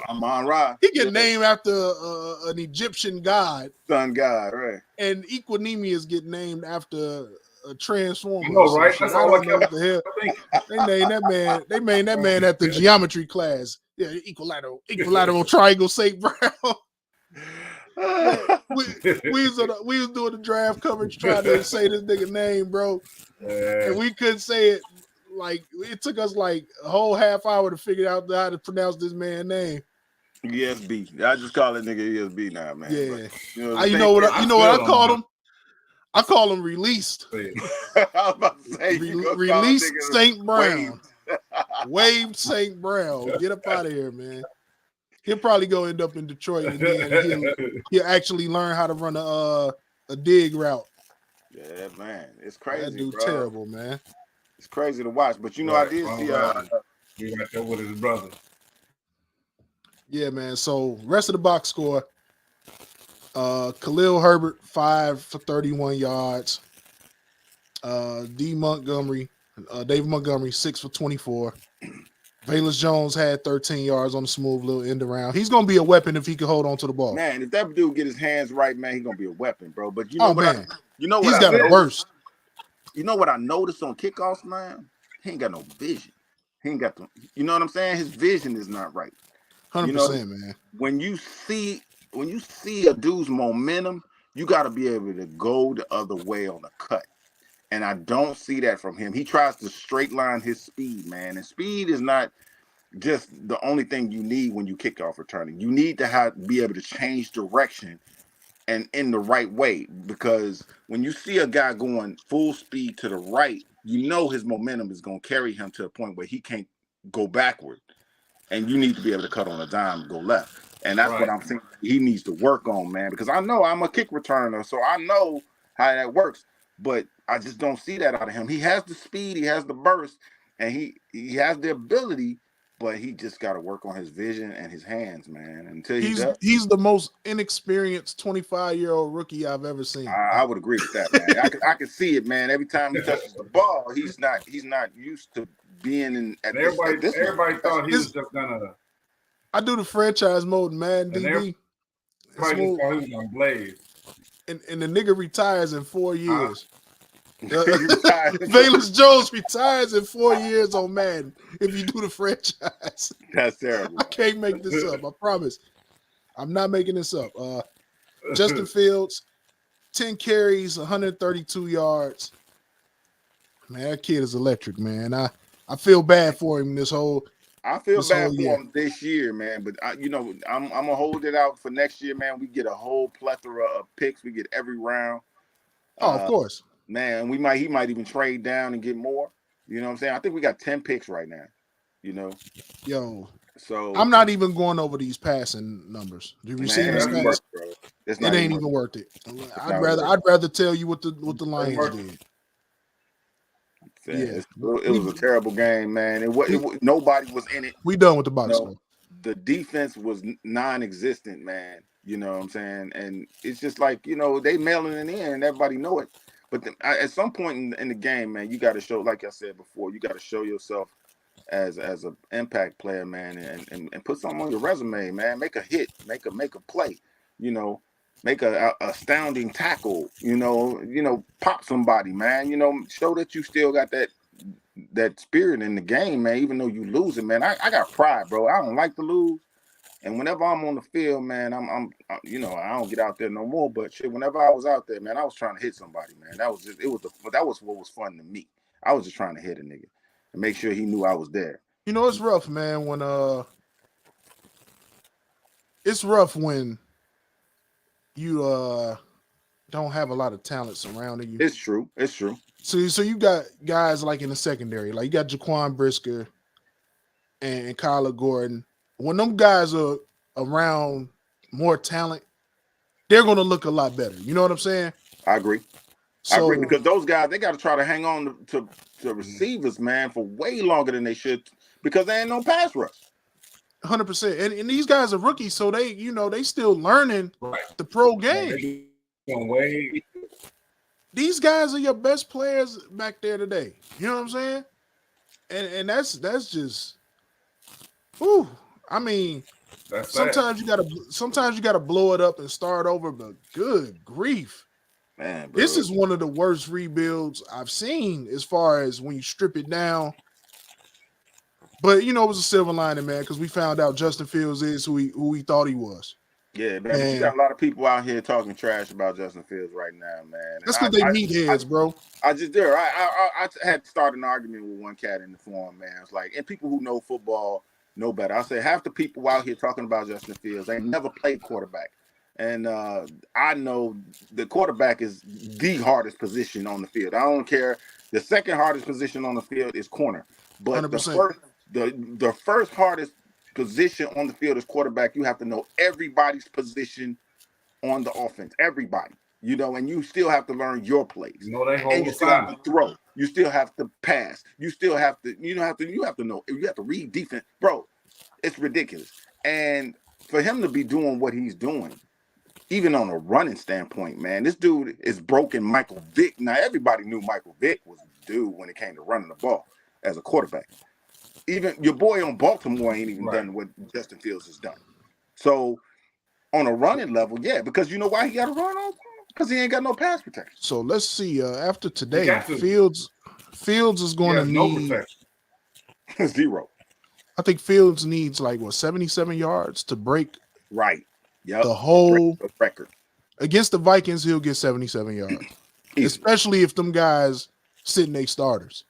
Amon Ra. He get named after an Egyptian god. Sun god, right. And Equinemius get named after a transformer. I know, right? That's all I know what the hell. They named that man at the geometry class. Yeah, equilateral triangle St. Brown. we was doing the draft coverage trying to say this nigga name, bro. And we couldn't say it. Like, it took us like a whole half hour to figure out how to pronounce this man's name. ESB. I just call it nigga ESB now, man. Yeah. But, you know what I called him? I call him Released. I was about to say Released St. Brown. Waved St. Brown. Get up out of here, man. He'll probably go end up in Detroit and then he'll actually learn how to run a dig route. Yeah, man. It's crazy. That dude bro. Terrible, man. It's crazy to watch. But I did see he right there with his brother. Yeah, man. So rest of the box score. Khalil Herbert 5 for 31 yards. David Montgomery 6 for 24. Velus Jones had 13 yards on the smooth little end around. He's gonna be a weapon if he can hold on to the ball. Man, if that dude get his hands right, man, he's gonna be a weapon, bro. But he's got a burst. You know what I noticed on kickoffs, man? He ain't got no vision. He ain't got the. You know what I'm saying? His vision is not right. 100%, man. When you see a dude's momentum, you got to be able to go the other way on the cut. And I don't see that from him. He tries to straight line his speed, man. And speed is not just the only thing you need when you kick off returning. You need to be able to change direction and in the right way. Because when you see a guy going full speed to the right, you know his momentum is going to carry him to a point where he can't go backward. And you need to be able to cut on a dime and go left. And that's what I'm thinking he needs to work on, man. Because I know I'm a kick returner, so I know how that works. But I just don't see that out of him. He has the speed, he has the burst, and he has the ability, but he just got to work on his vision and his hands, man. Until he's the most inexperienced 25-year-old rookie I've ever seen. I would agree with that, man. I can see it, man. Every time he touches the ball, he's not used to being in. Everybody thought he was just gonna. I do the franchise mode, man. DB. Everybody just thought he was gonna blaze. And the nigga retires in 4 years. Valus Jones retires in 4 years on Madden if you do the franchise. That's terrible. I can't make this up. I promise. I'm not making this up. Justin Fields, 10 carries, 132 yards. Man, that kid is electric, man. I feel bad for him this whole. I feel this bad whole for year. him this year, man. But I'm gonna hold it out for next year, man. We get a whole plethora of picks. We get every round. Oh, of course. Man, he might even trade down and get more. You know what I'm saying? I think we got 10 picks right now. You know. Yo. So I'm not even going over these passing numbers. The receiving stats, it ain't even worth it. I'd rather tell you what the Lions did. Yeah, it was a terrible game, man. Nobody was in it. We done with the box score. The defense was non-existent, man. You know what I'm saying? And it's just like, they mailing it in and everybody know it. But at some point in the game, man, you got to show, like I said before, you got to show yourself as an impact player, man, and put something on your resume, man. Make a hit, make a play, make a astounding tackle, pop somebody, man, show that you still got that spirit in the game, man, even though you lose it, man. I got pride, bro. I don't like to lose. And whenever I'm on the field, man, I don't get out there no more, but shit, whenever I was out there, man, I was trying to hit somebody, man. That was what was fun to me. I was just trying to hit a nigga and make sure he knew I was there. It's rough, man, when it's rough when you don't have a lot of talent surrounding you. It's true. So you got guys like in the secondary, like you got Jaquan Brisker and Kyler Gordon. When them guys are around more talent, they're going to look a lot better. You know what I'm saying? I agree. I agree, because those guys, they got to try to hang on to receivers, man, for way longer than they should, because they ain't no pass rush. 100%. And these guys are rookies, so they still learning the pro game. These guys are your best players back there today. You know what I'm saying? And that's just, whew. I mean, sometimes you gotta blow it up and start over, but good grief. Man, bro. This is one of the worst rebuilds I've seen as far as when you strip it down. But it was a silver lining, man, because we found out Justin Fields is who he thought he was. Yeah, man. But you got a lot of people out here talking trash about Justin Fields right now, man. That's because they meatheads, bro. I had to start an argument with one cat in the forum, man. It's like, and people who know football know better. I say half the people out here talking about Justin Fields, they never played quarterback. And I know the quarterback is the hardest position on the field. I don't care. The second hardest position on the field is corner. But 100%. The first hardest position on the field is quarterback. You have to know everybody's position on the offense. Everybody. And you still have to learn your plays. And you still have to throw. You still have to pass. You still have to, you have to know. You have to read defense. Bro, it's ridiculous. And for him to be doing what he's doing, even on a running standpoint, man, this dude is broken Michael Vick. Now, everybody knew Michael Vick was the dude when it came to running the ball as a quarterback. Even your boy on Baltimore ain't even done what Justin Fields has done. So, on a running level, yeah, because you know why he got to run on? Because he ain't got no pass protection. So let's see. After today, Fields is going to need no zero. I think Fields needs 77 yards to break the whole record. Against the Vikings. He'll get 77 yards, especially if them guys sitting their starters.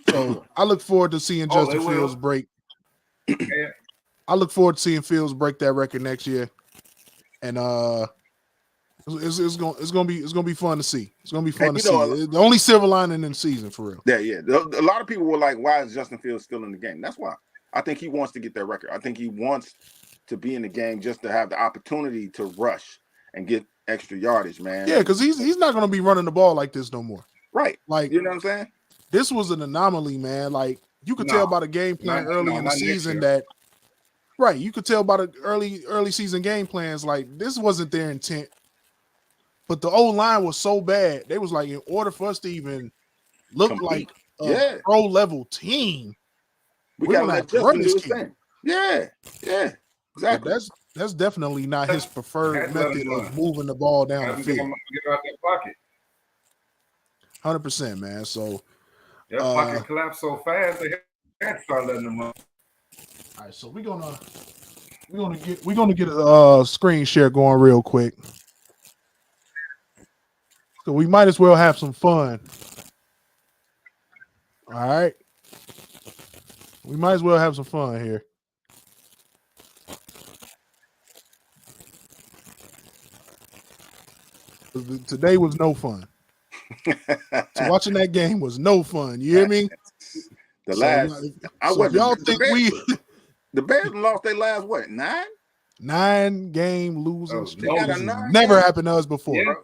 So I look forward to seeing Justin Fields break. I look forward to seeing Fields break that record next year, and it's gonna be fun to see. It's gonna be fun to see. The only silver lining in the season, for real. Yeah. A lot of people were like, "Why is Justin Fields still in the game?" That's why. I think he wants to get that record. I think he wants to be in the game just to have the opportunity to rush and get extra yardage, man. Yeah, because he's not gonna be running the ball like this no more. Right. You know what I'm saying? This was an anomaly, man. You could tell by the game plan early in the season that. Right, you could tell by the early season game plans, this wasn't their intent. But the O-line was so bad, they was in order for us to even look like a pro-level team, we gotta let Justin do his thing. Yeah, exactly. But that's definitely not his preferred method of moving the ball down the field. Get out that pocket. 100%, man. So Their pocket collapsed so fast they had to start letting them up. all right, so we're gonna get a screen share going real quick. So we might as well have some fun. All right. We might as well have some fun here. Today was no fun. So watching that game was no fun. You hear me? The So, last, I so wasn't. y'all think the Bears lost their last what 9? 9-game losing streak? no. This has never happened to us before. Yeah.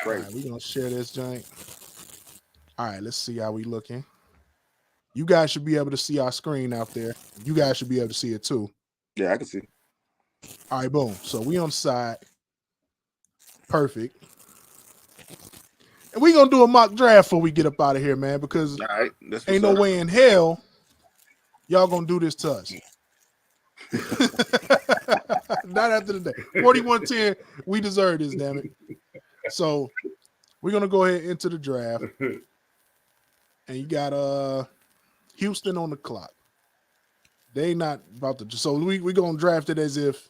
All right, we're gonna share this joint. All right, let's see how we looking. You guys should be able to see our screen out there. You guys should be able to see it too. Yeah, I can see. All right, boom. So we on the side. Perfect. And we gonna do a mock draft before we get up out of here, man, because All right, ain't no way in hell y'all gonna do this to us. Not after the day. 41-10, we deserve this, damn it. So we're gonna go ahead into the draft. And you got Houston on the clock. They not about to, so we gonna draft it as if,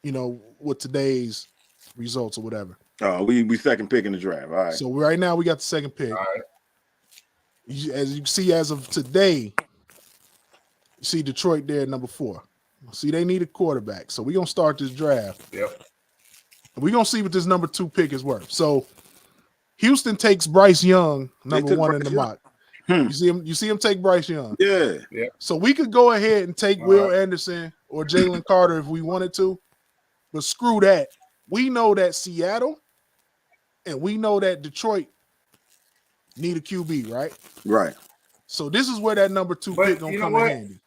you know, with today's results or whatever. Oh, we second pick in the draft. All right. So right now we got the second pick. All right. As you can see, as of today, you see Detroit there at number 4. See, they need a quarterback. So we're gonna start this draft. Yep. We're gonna see what this number 2 pick is worth. So Houston takes Bryce Young, number 1 in the mock. You see him take Bryce Young. Yeah. So we could go ahead and take Will Anderson or Jalen Carter if we wanted to, but screw that. We know that Seattle and we know that Detroit need a QB, right? Right. So this is where that number 2 pick gonna come in handy.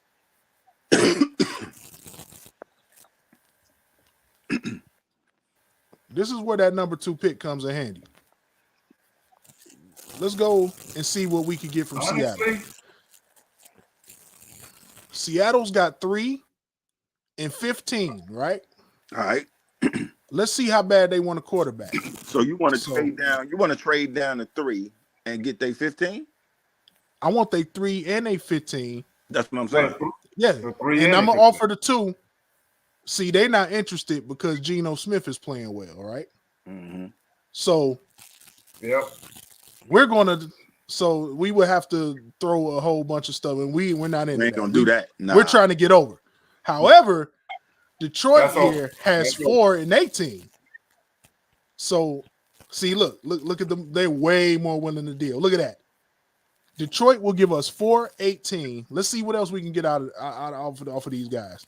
This is where that number 2 pick comes in handy. Let's go and see what we can get from Seattle. Seattle's got 3 and 15, right? All right. Let's see how bad they want a quarterback. So you want to trade down? You want to trade down to 3 and get they 15? I want they 3 and they 15. That's what I'm saying. Yeah, and I'm gonna offer the 2. See, they're not interested because Geno Smith is playing well, right? Mm-hmm. So, yep. We're gonna. So we would have to throw a whole bunch of stuff, and we're not in. We ain't gonna do that. Nah. We're trying to get over. However, Detroit here has 4 and 18. So, see, look at them. They're way more willing to deal. Look at that. Detroit will give us 4-18. Let's see what else we can get off of these guys.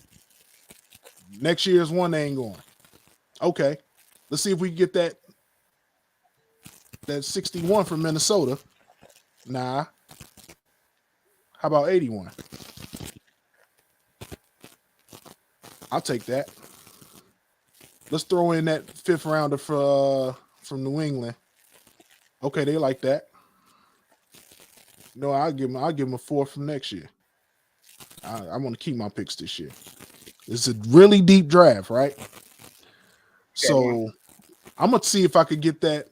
Next year's one, they ain't going. Okay, let's see if we can get that 61 from Minnesota. Nah. How about 81? I'll take that. Let's throw in that 5th rounder from New England. Okay, they like that. No, I'll give them a 4 from next year. I want to keep my picks this year. It's a really deep draft, right? So I'm gonna see if I could get that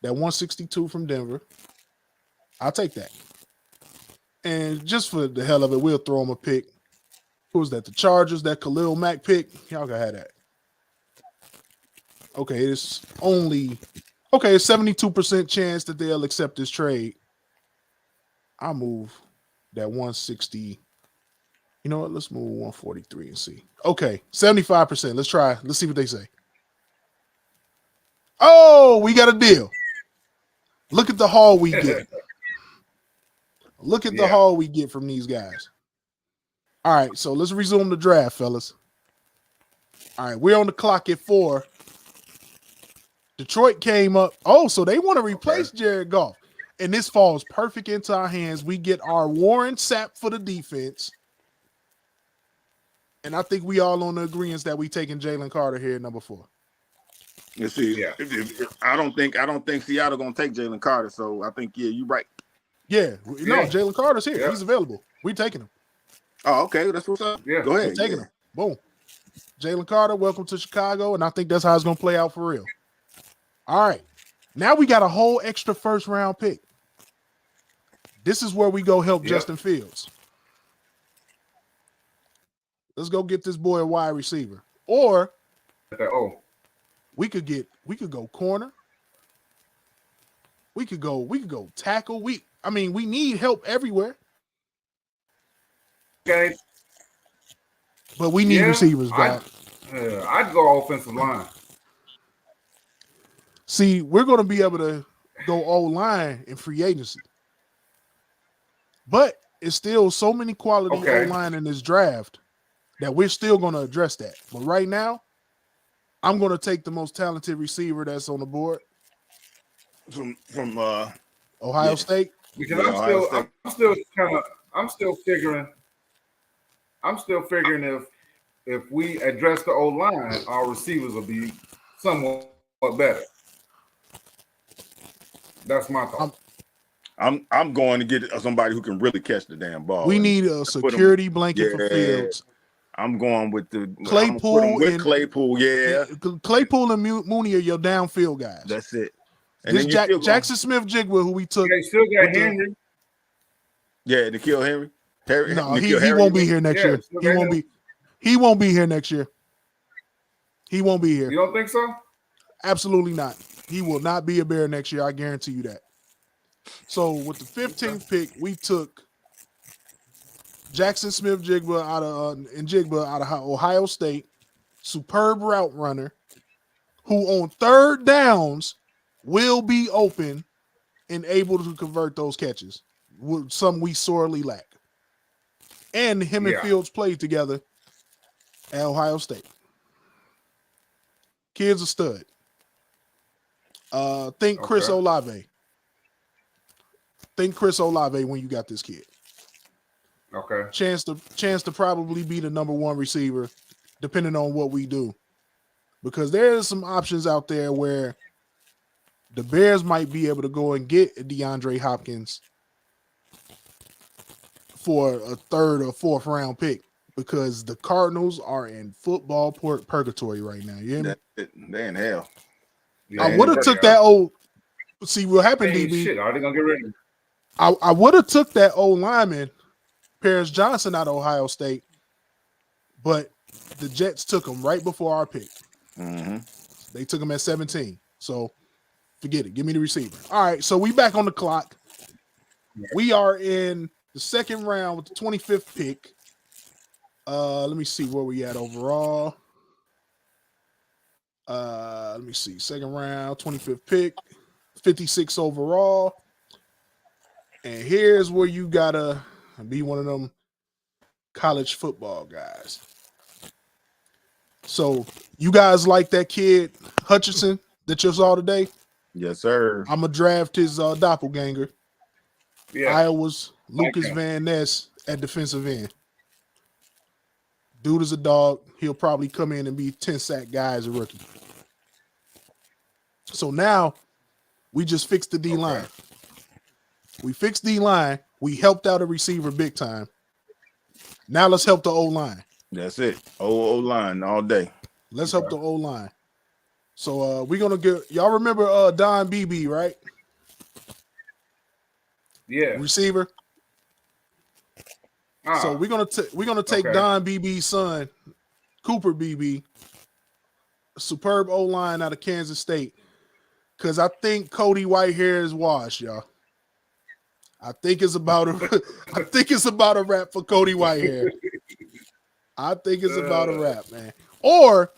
162 from Denver. I'll take that. And just for the hell of it, we'll throw them a pick. Who was that? The Chargers, that Khalil Mack pick. Y'all gotta have that. Okay, it's 72% chance that they'll accept this trade. I'll move that 160. You know what? Let's move 143 and see. Okay, 75%. Let's try. Let's see what they say. Oh, we got a deal. Look at the haul we get. Look at the haul we get from these guys. All right, so let's resume the draft, fellas. All right, we're on the clock at 4. Detroit came up. Oh, so they want to replace Jared Goff. And this falls perfect into our hands. We get our Warren Sapp for the defense. And I think we all on the agreement that we taking Jalen Carter here at number 4. You see, I don't think Seattle gonna take Jalen Carter. So I think you're right. Yeah, no, Jalen Carter's here. Yeah. He's available. We taking him. Oh, okay, that's what's up. Yeah, go ahead. We're taking him. Boom. Jalen Carter, welcome to Chicago, and I think that's how it's gonna play out for real. All right. Now we got a whole extra first round pick. This is where we go help Justin Fields. Let's go get this boy a wide receiver. Or we could go corner. We could go tackle. We need help everywhere. Okay. But we need receivers, dog. I'd go offensive line. See, we're going to be able to go O-line in free agency. But it's still so many quality O-line in this draft that we're still going to address that. But right now, I'm going to take the most talented receiver that's on the board. From Ohio State. Because I'm still figuring if we address the O-line, our receivers will be somewhat better. That's my thought. I'm going to get somebody who can really catch the damn ball. We need a security blanket for Fields. I'm going with the Claypool. Claypool, yeah. Claypool and Mooney are your downfield guys. That's it. And this Jackson Smith-Jigba, who we took. They still got Henry. Yeah, N'Keal Henry. No, he won't be here next year. He won't be here next year. He won't be here. You don't think so? Absolutely not. He will not be a Bear next year. I guarantee you that. So with the 15th pick, we took Jackson Smith-Jigba out of Ohio State, superb route runner, who on third downs will be open and able to convert those catches. Something we sorely lack. And him and Fields played together at Ohio State. Kid's a stud. Think Chris Olave. Think Chris Olave when you got this kid. Okay. Chance to probably be the number one receiver, depending on what we do. Because there's some options out there where the Bears might be able to go and get DeAndre Hopkins for a third or fourth round pick, because the Cardinals are in football purgatory right now. You hear me? They're in hell. I would have took that old. See what happened, DB. Shit, are they gonna get rid of him? I would have took that old lineman, Paris Johnson, out of Ohio State, but the Jets took him right before our pick. Mm-hmm. They took him at 17. So forget it. Give me the receiver. All right, so we back on the clock. We are in the second round with the 25th pick. Let me see where we at overall. Let me see. Second round, 25th pick, 56 overall. And here's where you gotta be one of them college football guys. So you guys like that kid Hutchinson that you saw today? Yes, sir. I'm gonna draft his doppelganger. Yeah. Iowa's Lucas Van Ness at defensive end. Dude is a dog. He'll probably come in and be 10-sack guy as a rookie. So now we just fixed the D-line. We fixed D-line. We helped out a receiver big time. Now let's help the O-line. That's it. O-line all day. Let's help the O-line. So we're going to get – y'all remember Don Beebe, right? Yeah. Receiver. So we're gonna take Don Beebe's son, Cooper Beebe, superb O-line out of Kansas State, because I think Cody Whitehair is washed, y'all. I think it's about a wrap for Cody Whitehair. I think it's about a wrap, man. Or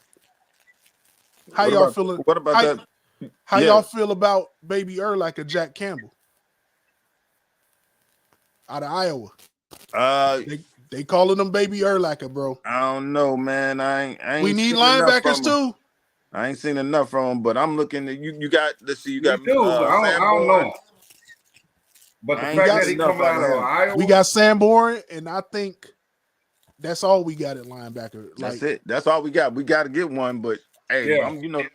how y'all feeling? What about that? How y'all feel about Baby Urlacher, Jack Campbell out of Iowa? They calling him Baby Urlacher, bro. I don't know, man. I ain't we need linebackers too. I ain't seen enough from him, but I'm looking at you got. Let's see, you got. I don't know. But the fact that he coming out of Iowa, we got Sanborn, and I think that's all we got at linebacker. That's it. That's all we got. We got to get one, but hey,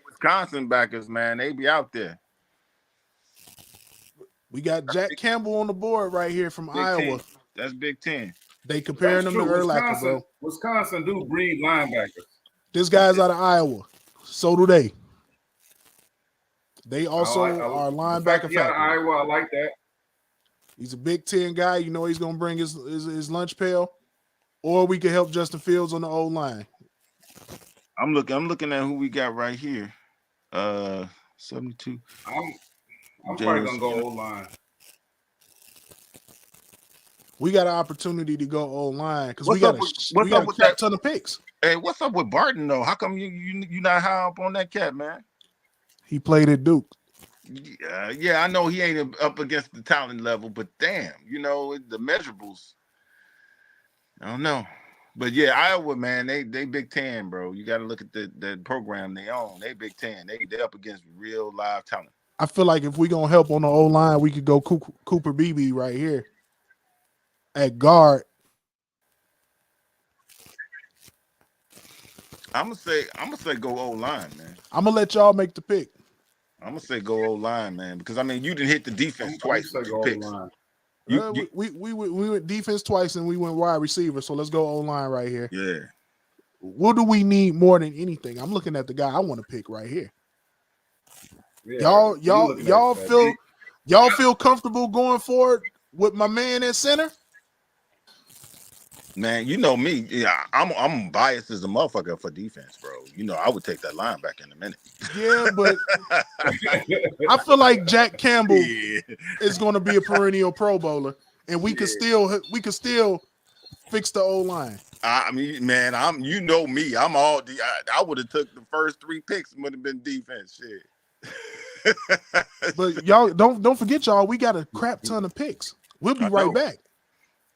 Wisconsin backers, man, they be out there. We got Jack Campbell on the board right here from Iowa. That's Big Ten. They comparing them to Urlacher, bro. Wisconsin do breed linebackers. This guy's out of Iowa. So do they. They also are linebacker Yeah, factory. I like that. He's a Big Ten guy. You know he's gonna bring his lunch pail, or we can help Justin Fields on the O line. I'm looking at who we got right here. 72. I'm probably gonna go O-line. We got an opportunity to go O-line because we What's got up a with crap that? ton of picks. Hey, what's up with Barton though? How come you not high up on that cat, man? He played at Duke. Yeah, I know he ain't up against the talent level, but damn, the measurables. I don't know. But yeah, Iowa, man, they Big Ten, bro. You got to look at the program they own. They Big Ten. They up against real live talent. I feel like if we gonna help on the O line, we could go Cooper Beebe right here at guard. I'm gonna say go O line, man. I'm gonna let y'all make the pick. I'm gonna say go O line, man, because I mean you didn't hit the defense twice with 2 picks. We went defense twice and we went wide receiver. So let's go O line right here. Yeah. What do we need more than anything? I'm looking at the guy I want to pick right here. Yeah, y'all feel comfortable going forward with my man at center? Man, you know me. Yeah, I'm biased as a motherfucker for defense, bro. I would take that line back in a minute. Yeah, but I feel like Jack Campbell is going to be a perennial Pro Bowler, and we could still fix the O line. I mean, man, you know me. I'm all I would have took the first 3 picks. Would have been defense, shit. But y'all don't forget, y'all. We got a crap ton of picks. We'll be right back.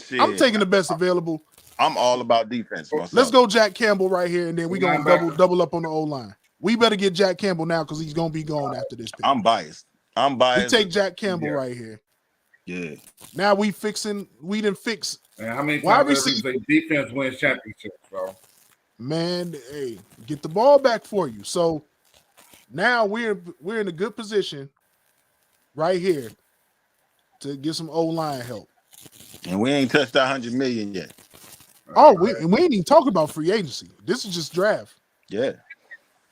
Shit. I'm taking the best available. I'm all about defense myself. Let's go Jack Campbell right here, and then we're going to double up on the O-line. We better get Jack Campbell now because he's going to be gone after this pick. I'm biased. We take Jack Campbell right here. Yeah. Now we didn't fix. Man, how many times defense wins championships, bro? Man, hey, get the ball back for you. So now we're in a good position right here to get some O-line help. And we ain't touched $100 million yet. Oh, we ain't even talking about free agency. This is just draft. Yeah.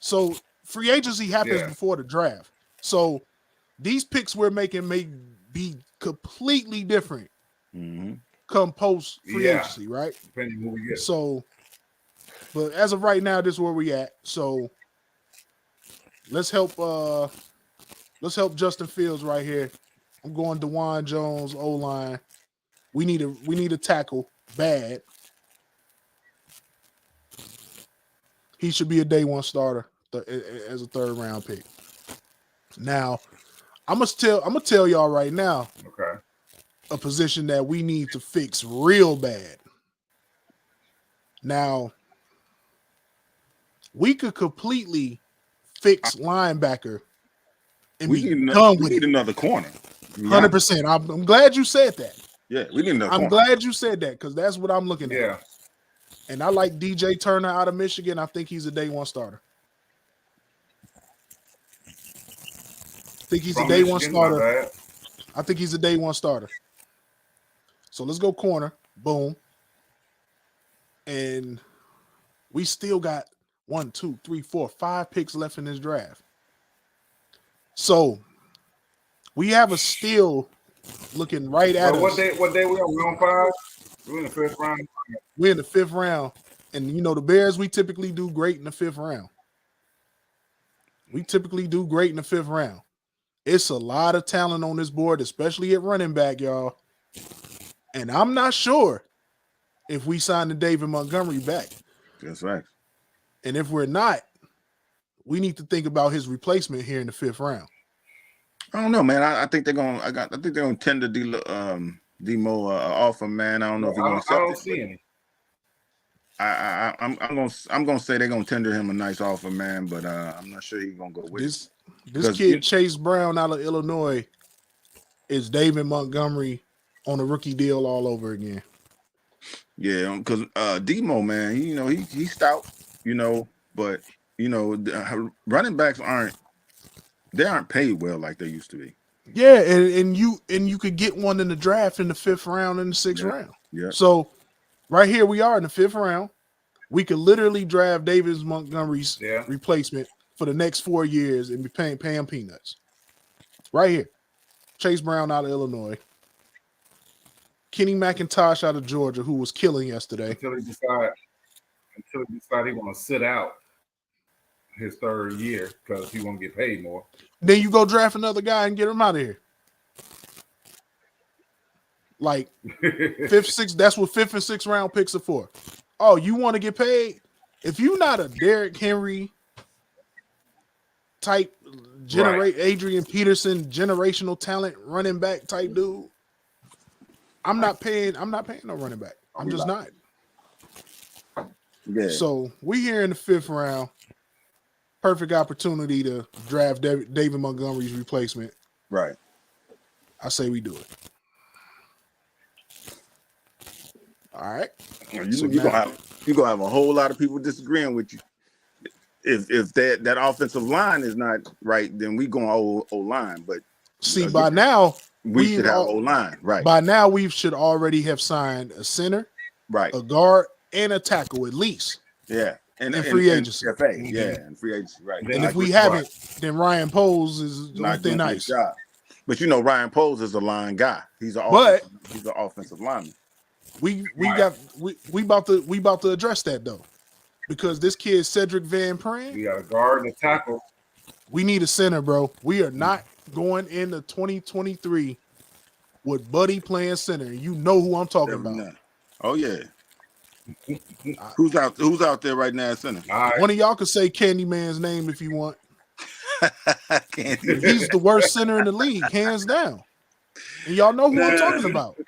So free agency happens before the draft. So these picks we're making may be completely different come post free agency, right? Depending on who we get. So, but as of right now, this is where we at. So let's help Justin Fields right here. I'm going DeJuan Jones, O-line. We need a tackle bad. He should be a day one starter as a 3rd round pick. Now, I'm gonna tell y'all right now. Okay. A position that we need to fix real bad. Now, we could completely fix linebacker and we be need done with it. Another corner. 100%. I'm glad you said that. Yeah, we need another I'm corner. glad you said that because that's what I'm looking at. Yeah. And I like DJ Turner out of Michigan. I think he's a day one starter. I think he's a day one starter. I think he's a day one starter. So let's go corner. Boom. And we still got 1, 2, 3, 4, 5 picks left in this draft. So we have a steal looking right at us. What day we on? Round 5? We're in the 5th round. We're in the 5th round. And the Bears, we typically do great in the 5th round. It's a lot of talent on this board, especially at running back, y'all. And I'm not sure if we sign the David Montgomery back. That's right. And if we're not, we need to think about his replacement here in the 5th round. I don't know, man. I think they're going. I think they're going to tender Demo offer, man. I don't know if he's going to accept it. I don't see any. I'm gonna say they're gonna tender him a nice offer, man, but I'm not sure he's gonna go with this. This kid Chase Brown out of Illinois is David Montgomery on a rookie deal all over again. Yeah, because Demo, man, he's stout, but running backs aren't paid well like they used to be. Yeah, and you could get one in the draft in the 5th round and the 6th round. Yeah. So right here we are in the 5th round. We could literally draft David Montgomery's replacement for the next 4 years and be paying him peanuts. Right here. Chase Brown out of Illinois. Kenny McIntosh out of Georgia, who was killing yesterday. Until he decide he want to sit out his third year because he won't get paid more. Then you go draft another guy and get him out of here. Like fifth, sixth, that's what 5th and 6th round picks are for. Oh, you want to get paid? If you're not a Derrick Henry type Adrian Peterson generational talent running back type dude, I'm not paying no running back. I'm just not. Yeah. So we here in the 5th round. Perfect opportunity to draft David Montgomery's replacement. Right. I say we do it. All right. You're gonna have a whole lot of people disagreeing with you. If that offensive line is not right, then we going O line. But see, by now we should have O line. Right. By now we should already have signed a center, right, a guard, and a tackle at least. Yeah. And free agency. And free agency, right. And if we haven't, then Ryan Poles is not thin ice. But you know, Ryan Poles is a line guy. He's an offensive lineman. We about to address that though, because this kid Cedric Van Pran. We got a guard and a tackle. We need a center, bro. We are not going into 2023 with Buddy playing center. You know who I'm talking about. Oh yeah. Who's out there right now at center? Right. One of y'all could say Candyman's name if you want. He's the worst center in the league, hands down. And y'all know who I'm talking about.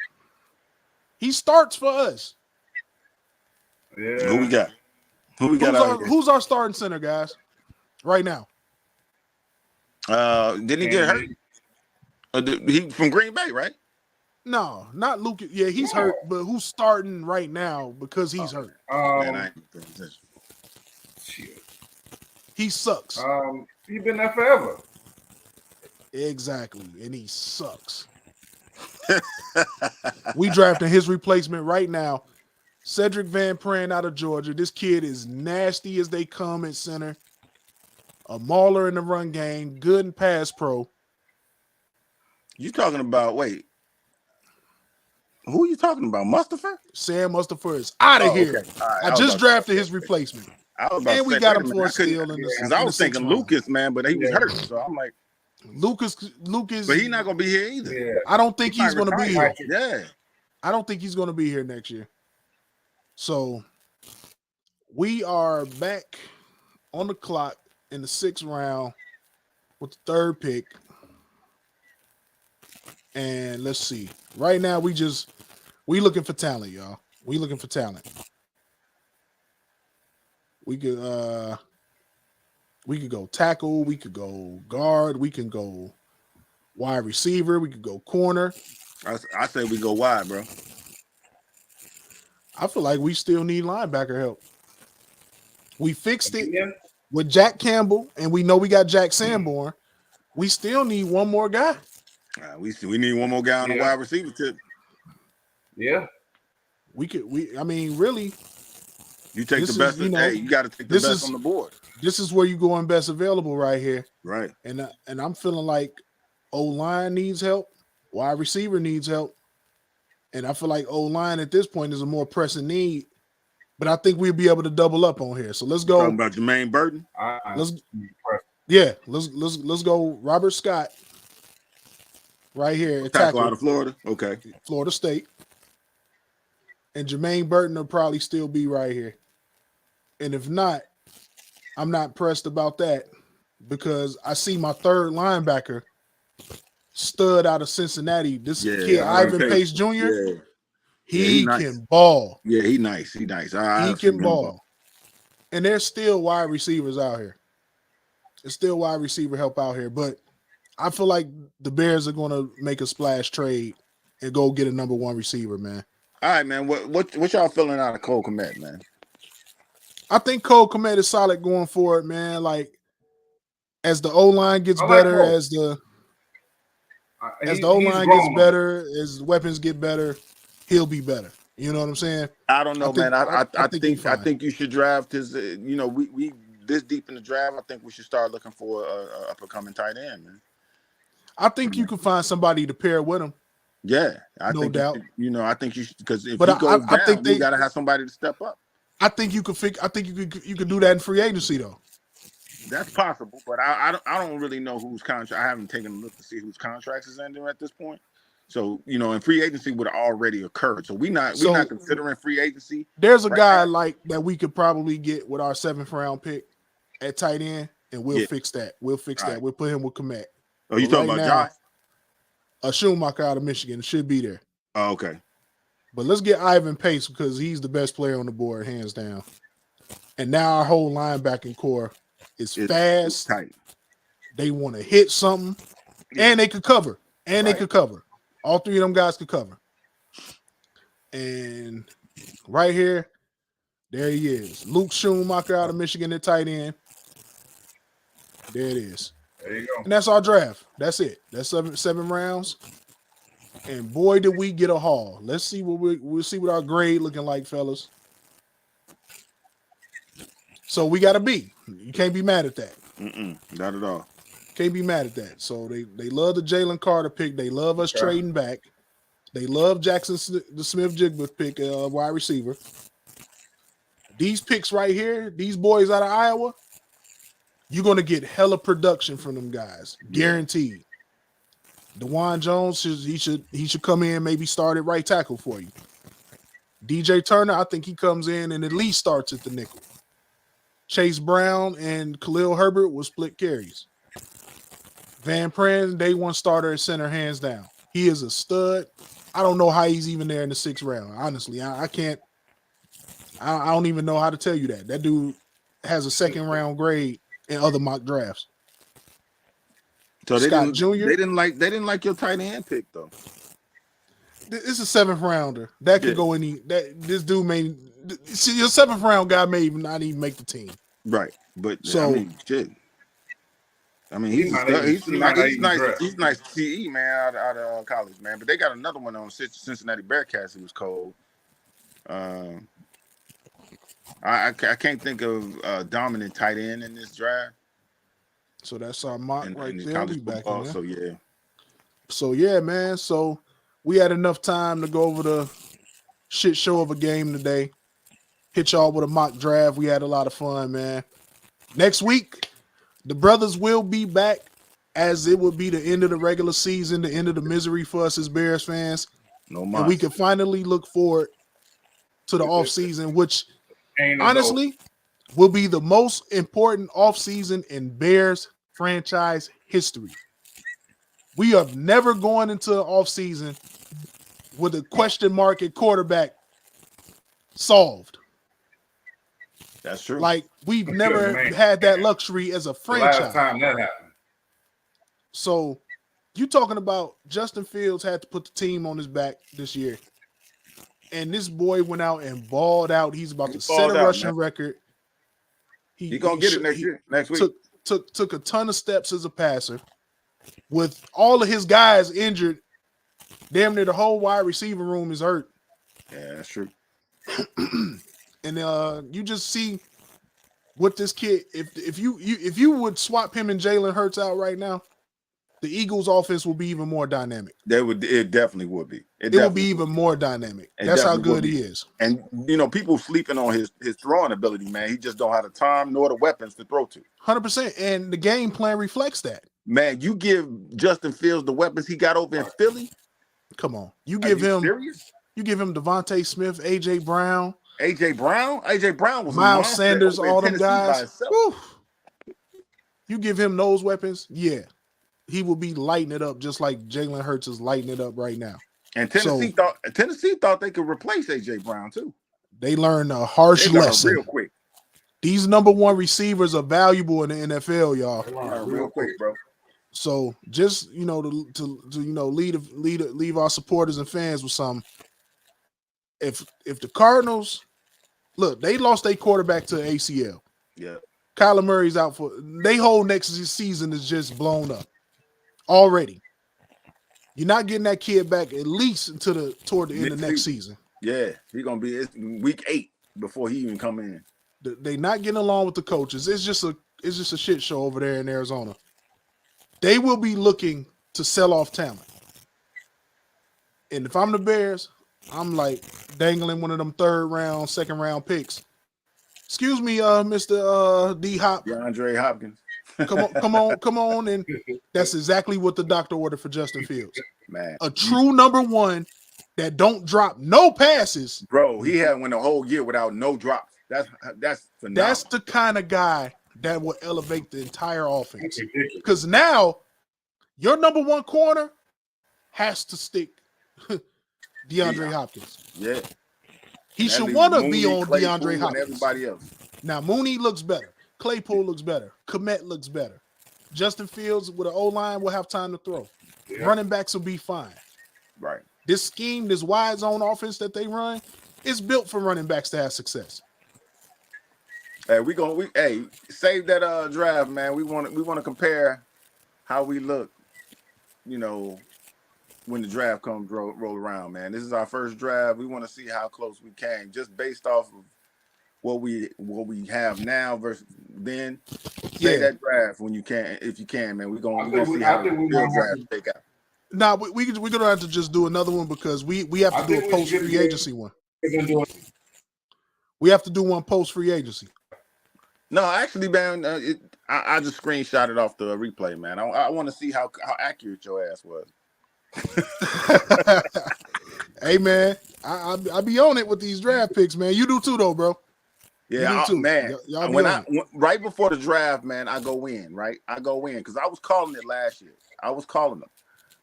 He starts for us. Yeah. Who we got? Who's our starting center, guys? Right now. Didn't he get hurt? He from Green Bay, right? No, not Lucas. Yeah, he's hurt, but who's starting right now because he's hurt? Man, I ain't paying attention. Shit. He sucks. He's been there forever. Exactly, and he sucks. We drafting his replacement right now. Cedric Van Pran out of Georgia. This kid is nasty as they come at center. A mauler in the run game, good in pass pro. You talking about, wait. Who are you talking about? Mustafa? Sam Mustafa is out of here. Okay. Right. I just drafted his replacement. And we got him for a steal in the because I was thinking Lucas, man, but he was hurt. So I'm like, Lucas. But he's not gonna be here either. Yeah. I don't think he's gonna be here. Yeah. I don't think he's gonna be here next year. So we are back on the clock in the 6th round with the 3rd pick. And let's see. Right now, we looking for talent, y'all. We looking for talent. We could go tackle, we could go guard, we can go wide receiver, we could go corner. I say we go wide, bro. I feel like we still need linebacker help. We fixed it with Jack Campbell, and we know we got Jack Sanborn. We still need one more guy. We need one more guy on the wide receiver tip. Yeah. I mean, really. You take the best. You got to take the best on the board. This is where you go on best available right here. Right. And I'm feeling like O-line needs help. Wide receiver needs help. And I feel like O-line at this point is a more pressing need. But I think we'll be able to double up on here. So let's go. Talking about Jermaine Burton? Let's go Robert Scott. Right here. Tackle out of Florida. Okay. Florida State. And Jermaine Burton will probably still be right here. And if not, I'm not pressed about that because I see my 3rd linebacker, stud out of Cincinnati. This kid, Ivan Pace Jr., he can ball. Yeah, he nice. He can ball. And there's still wide receivers out here. There's still wide receiver help out here. But I feel like the Bears are going to make a splash trade and go get a number 1 receiver, man. All right, man. What y'all feeling out of Cole Kmet, man? I think Cole Kmet is solid going forward, man. Like as the O-line gets better, as the O-line gets better, as weapons get better, he'll be better. You know what I'm saying? I don't know, man. I think you should draft his. We this deep in the draft. I think we should start looking for a up-and-coming tight end, man. I think you can find somebody to pair with him. Yeah, I No think doubt. I think you should, because if But he goes I think down, you got to have somebody to step up. I think you could I think you could do that in free agency though. That's possible, but I don't really know whose contract. I haven't taken a look to see whose contracts is ending at this point. So and free agency would have already occurred. So we're not considering free agency. There's a guy like that we could probably get with our 7th round pick at tight end, and we'll fix that. We'll fix that. Right. We'll put him with Komet. Oh, you talking about Josh? A Schumacher out of Michigan should be there. Oh, okay. But let's get Ivan Pace because he's the best player on the board, hands down. And now our whole linebacking core is fast. Tight. They want to hit something, and they could cover. And they could cover. All three of them guys could cover. And right here, there he is. Luke Schumacher out of Michigan at tight end. There it is. There you go. And that's our draft. That's it. That's seven rounds. And boy, did we get a haul. Let's see we'll see what our grade looking like, fellas. So we got a B. You can't be mad at that. Not at all. Can't be mad at that. So they love the Jalen Carter pick. They love us trading back. They love Jackson the Smith-Jigba pick, wide receiver. These picks right here, these boys out of Iowa, you're gonna get hella production from them guys, guaranteed. DeJuan Jones, he should come in, maybe start at right tackle for you. DJ Turner, I think he comes in and at least starts at the nickel. Chase Brown and Khalil Herbert will split carries. Van Pran, day one starter at center, hands down. He is a stud. I don't know how he's even there in the 6th round. Honestly, I can't. I don't even know how to tell you that. That dude has a 2nd round grade in other mock drafts. So they Scott didn't, Jr. They didn't like your tight end pick though. It's a 7th rounder. That could go any. This dude may. See, your 7th round guy may even not even make the team. Right, but so I mean, shit. I mean, he's nice CE man out of college, man. But they got another one on Cincinnati Bearcats who was cold. I can't think of a dominant tight end in this draft. So that's our mock right there. We back in there. So yeah, man. So we had enough time to go over the shit show of a game today. Hit y'all with a mock draft. We had a lot of fun, man. Next week, the brothers will be back as it will be the end of the regular season, the end of the misery for us as Bears fans. And we can finally look forward to the offseason, which honestly will be the most important offseason in Bears franchise history. We have never gone into the offseason with a question mark at quarterback solved. That's true. Like, we've never had that luxury as a franchise. The last time that happened. So, you talking about Justin Fields had to put the team on his back this year. And this boy went out and balled out. He's about to set a rushing record. He's going to get it next week. Took a ton of steps as a passer. With all of his guys injured, damn near the whole wide receiver room is hurt. Yeah, that's true. And you just see what this kid. If you would swap him and Jalen Hurts out right now, the Eagles' offense will be even more dynamic. It definitely would be. It will be even more dynamic. That's how good he is. And people sleeping on his throwing ability, man. He just don't have the time nor the weapons to throw to. 100%. And the game plan reflects that. Man, you give Justin Fields the weapons he got over in Philly. Come on, you give him Devontae Smith, AJ Brown. AJ Brown was Miles Sanders, all them guys. You give him those weapons, yeah, he will be lighting it up just like Jalen Hurts is lighting it up right now. And Tennessee thought they could replace AJ Brown too. They learned a harsh lesson real quick. These number one receivers are valuable in the NFL, y'all. Real quick, bro. So just to leave our supporters and fans with something. If the Cardinals look, they lost their quarterback to ACL. Yeah. Kyler Murray's out for they whole next season is just blown up already. You're not getting that kid back at least toward the end of next season. Yeah, he's gonna be week 8 before he even come in. They not getting along with the coaches. It's just a shit show over there in Arizona. They will be looking to sell off talent. And if I'm the Bears, I'm like dangling one of them third round, second round picks. Excuse me, Mr. D Hop. DeAndre Hopkins. Come on, and that's exactly what the doctor ordered for Justin Fields. Man, a true number one that don't drop no passes. Bro, he had went a whole year without no drops. That's phenomenal. That's the kind of guy that will elevate the entire offense. Because now your number one corner has to stick DeAndre Hopkins. Yeah. He should want to be Mooney, on Claypool, DeAndre Hopkins. And everybody else. Now, Mooney looks better. Claypool looks better. Komet looks better. Justin Fields with an O-line will have time to throw. Yeah. Running backs will be fine. Right. This scheme, this wide zone offense that they run, is built for running backs to have success. Hey, save that draft, man. We want to compare how we look, when the draft comes roll around, man. This is our first draft. We want to see how close we came, just based off of what we have now versus then. Say that draft when you can, if you can, man. We're gonna see how the draft take out. Nah, we're gonna have to just do another one because we have to do a post free agency one. We have to do one post free agency. No, actually, man, I just screenshotted off the replay, man. I want to see how accurate your ass was. Hey, man, I be on it with these draft picks, man. You do too, though, bro. Yeah, man. Right before the draft, man, I go in, right? I go in because I was calling it last year. I was calling them.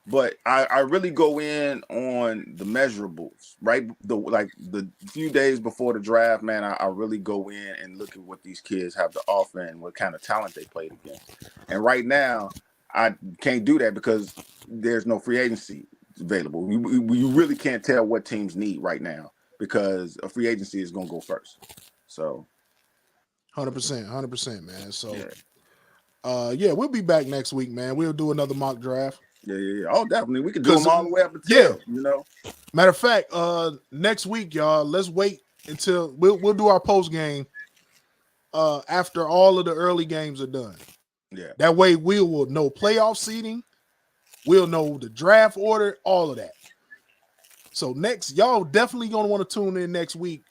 But I really go in on the measurables, right? The few days before the draft, man, I really go in and look at what these kids have to offer and what kind of talent they played against. And right now, I can't do that because there's no free agency available. You really can't tell what teams need right now because a free agency is going to go first. So 100%, man. So, we'll be back next week, man. We'll do another mock draft. Yeah. Oh, definitely. We can do them all the way up until, Matter of fact, next week, y'all, let's wait until we'll do our post game after all of the early games are done. Yeah. That way we will know playoff seeding. We'll know the draft order, all of that. So next, y'all definitely going to want to tune in next week.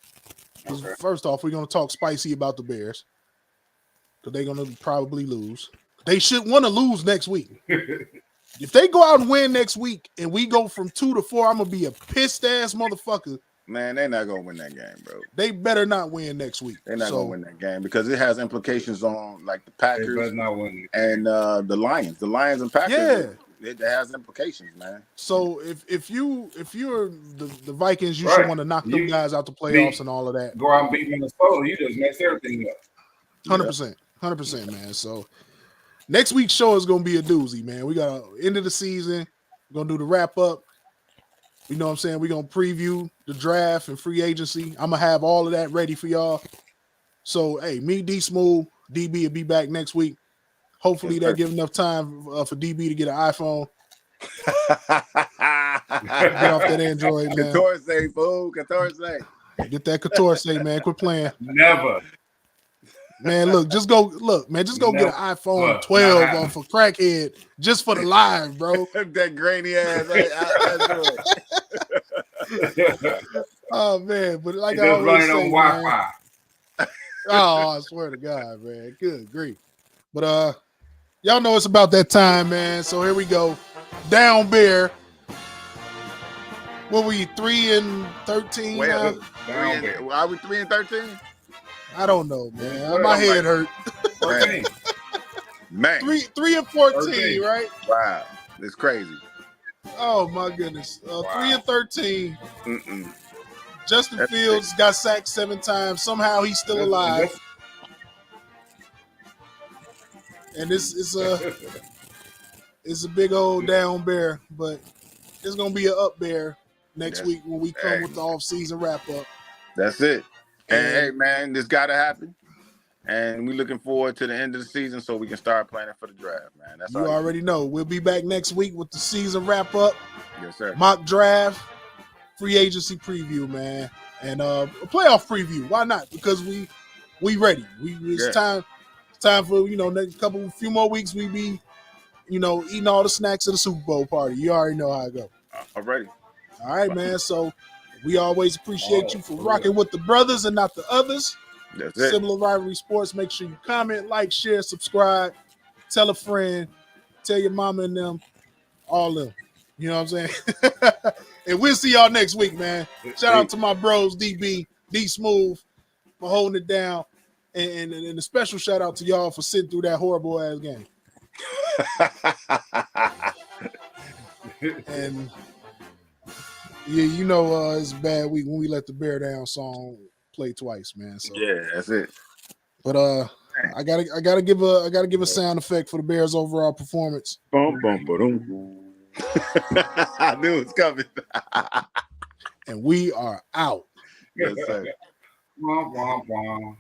Okay. First off, we're going to talk spicy about the Bears because they're going to probably lose. They should want to lose next week. If they go out and win next week and we go from 2 to 4, I'm going to be a pissed ass motherfucker. Man, they're not going to win that game, bro. They better not win next week. They're not going to win that game because it has implications on like the Packers and the Lions. The Lions and Packers, it has implications, man. So if you're the Vikings, you should want to knock them guys out the playoffs and all of that. Go out and beat Minnesota, you just mess everything up. 100%, man. So next week's show is going to be a doozy, man. We got end of the season. We're going to do the wrap up. You know what I'm saying? We're going to preview the draft and free agency. I'm going to have all of that ready for y'all. So, hey, me, D-Smooth, DB will be back next week. Hopefully that give enough time for DB to get an iPhone. Get off that Android, man. Couture say, fool. Couture say. Get that Couture say, man. Quit playing. Never. Man, just go get an iPhone 12 off a crackhead just for the live, bro. That grainy ass. Oh man, but like I always say, on Wi-Fi. Oh, I swear to God, man. Good grief. But y'all know it's about that time, man. So here we go. Down Bear. What were you, 3-13? Are we 3-13? I don't know, man. My head hurt. 14. Man. 3-14, 13. Right? Wow. It's crazy. Oh my goodness. 3-13. Justin Fields got sacked 7 times. Somehow he's still alive. And it's a big old down bear, but it's gonna be an up bear next week when we come with the off-season wrap up. That's it. And hey, man, this got to happen. And we're looking forward to the end of the season so we can start planning for the draft, man. That's you already know. We'll be back next week with the season wrap up. Yes, sir. Mock draft, free agency preview, man, and a playoff preview. Why not? Because we ready. It's time for next few more weeks. We be eating all the snacks at the Super Bowl party. You already know how it go. Already. All right, man. So we always appreciate you for for rocking real. with the brothers and not the others. That's it. Similar Rivalry Sports. Make sure you comment, like, share, subscribe, tell a friend, tell your mama and them, all them. You know what I'm saying? And we'll see y'all next week, man. Shout out to my bros, DB, D Smooth, for holding it down. And a special shout out to y'all for sitting through that horrible ass game. And yeah, it's a bad week when we let the Bear Down song play twice, man. So Yeah, that's it. but I gotta give a sound effect for the Bears' overall performance. Boom, boom, boom. I knew it was coming. And we are out. Yes, sir. Wah, wah, wah.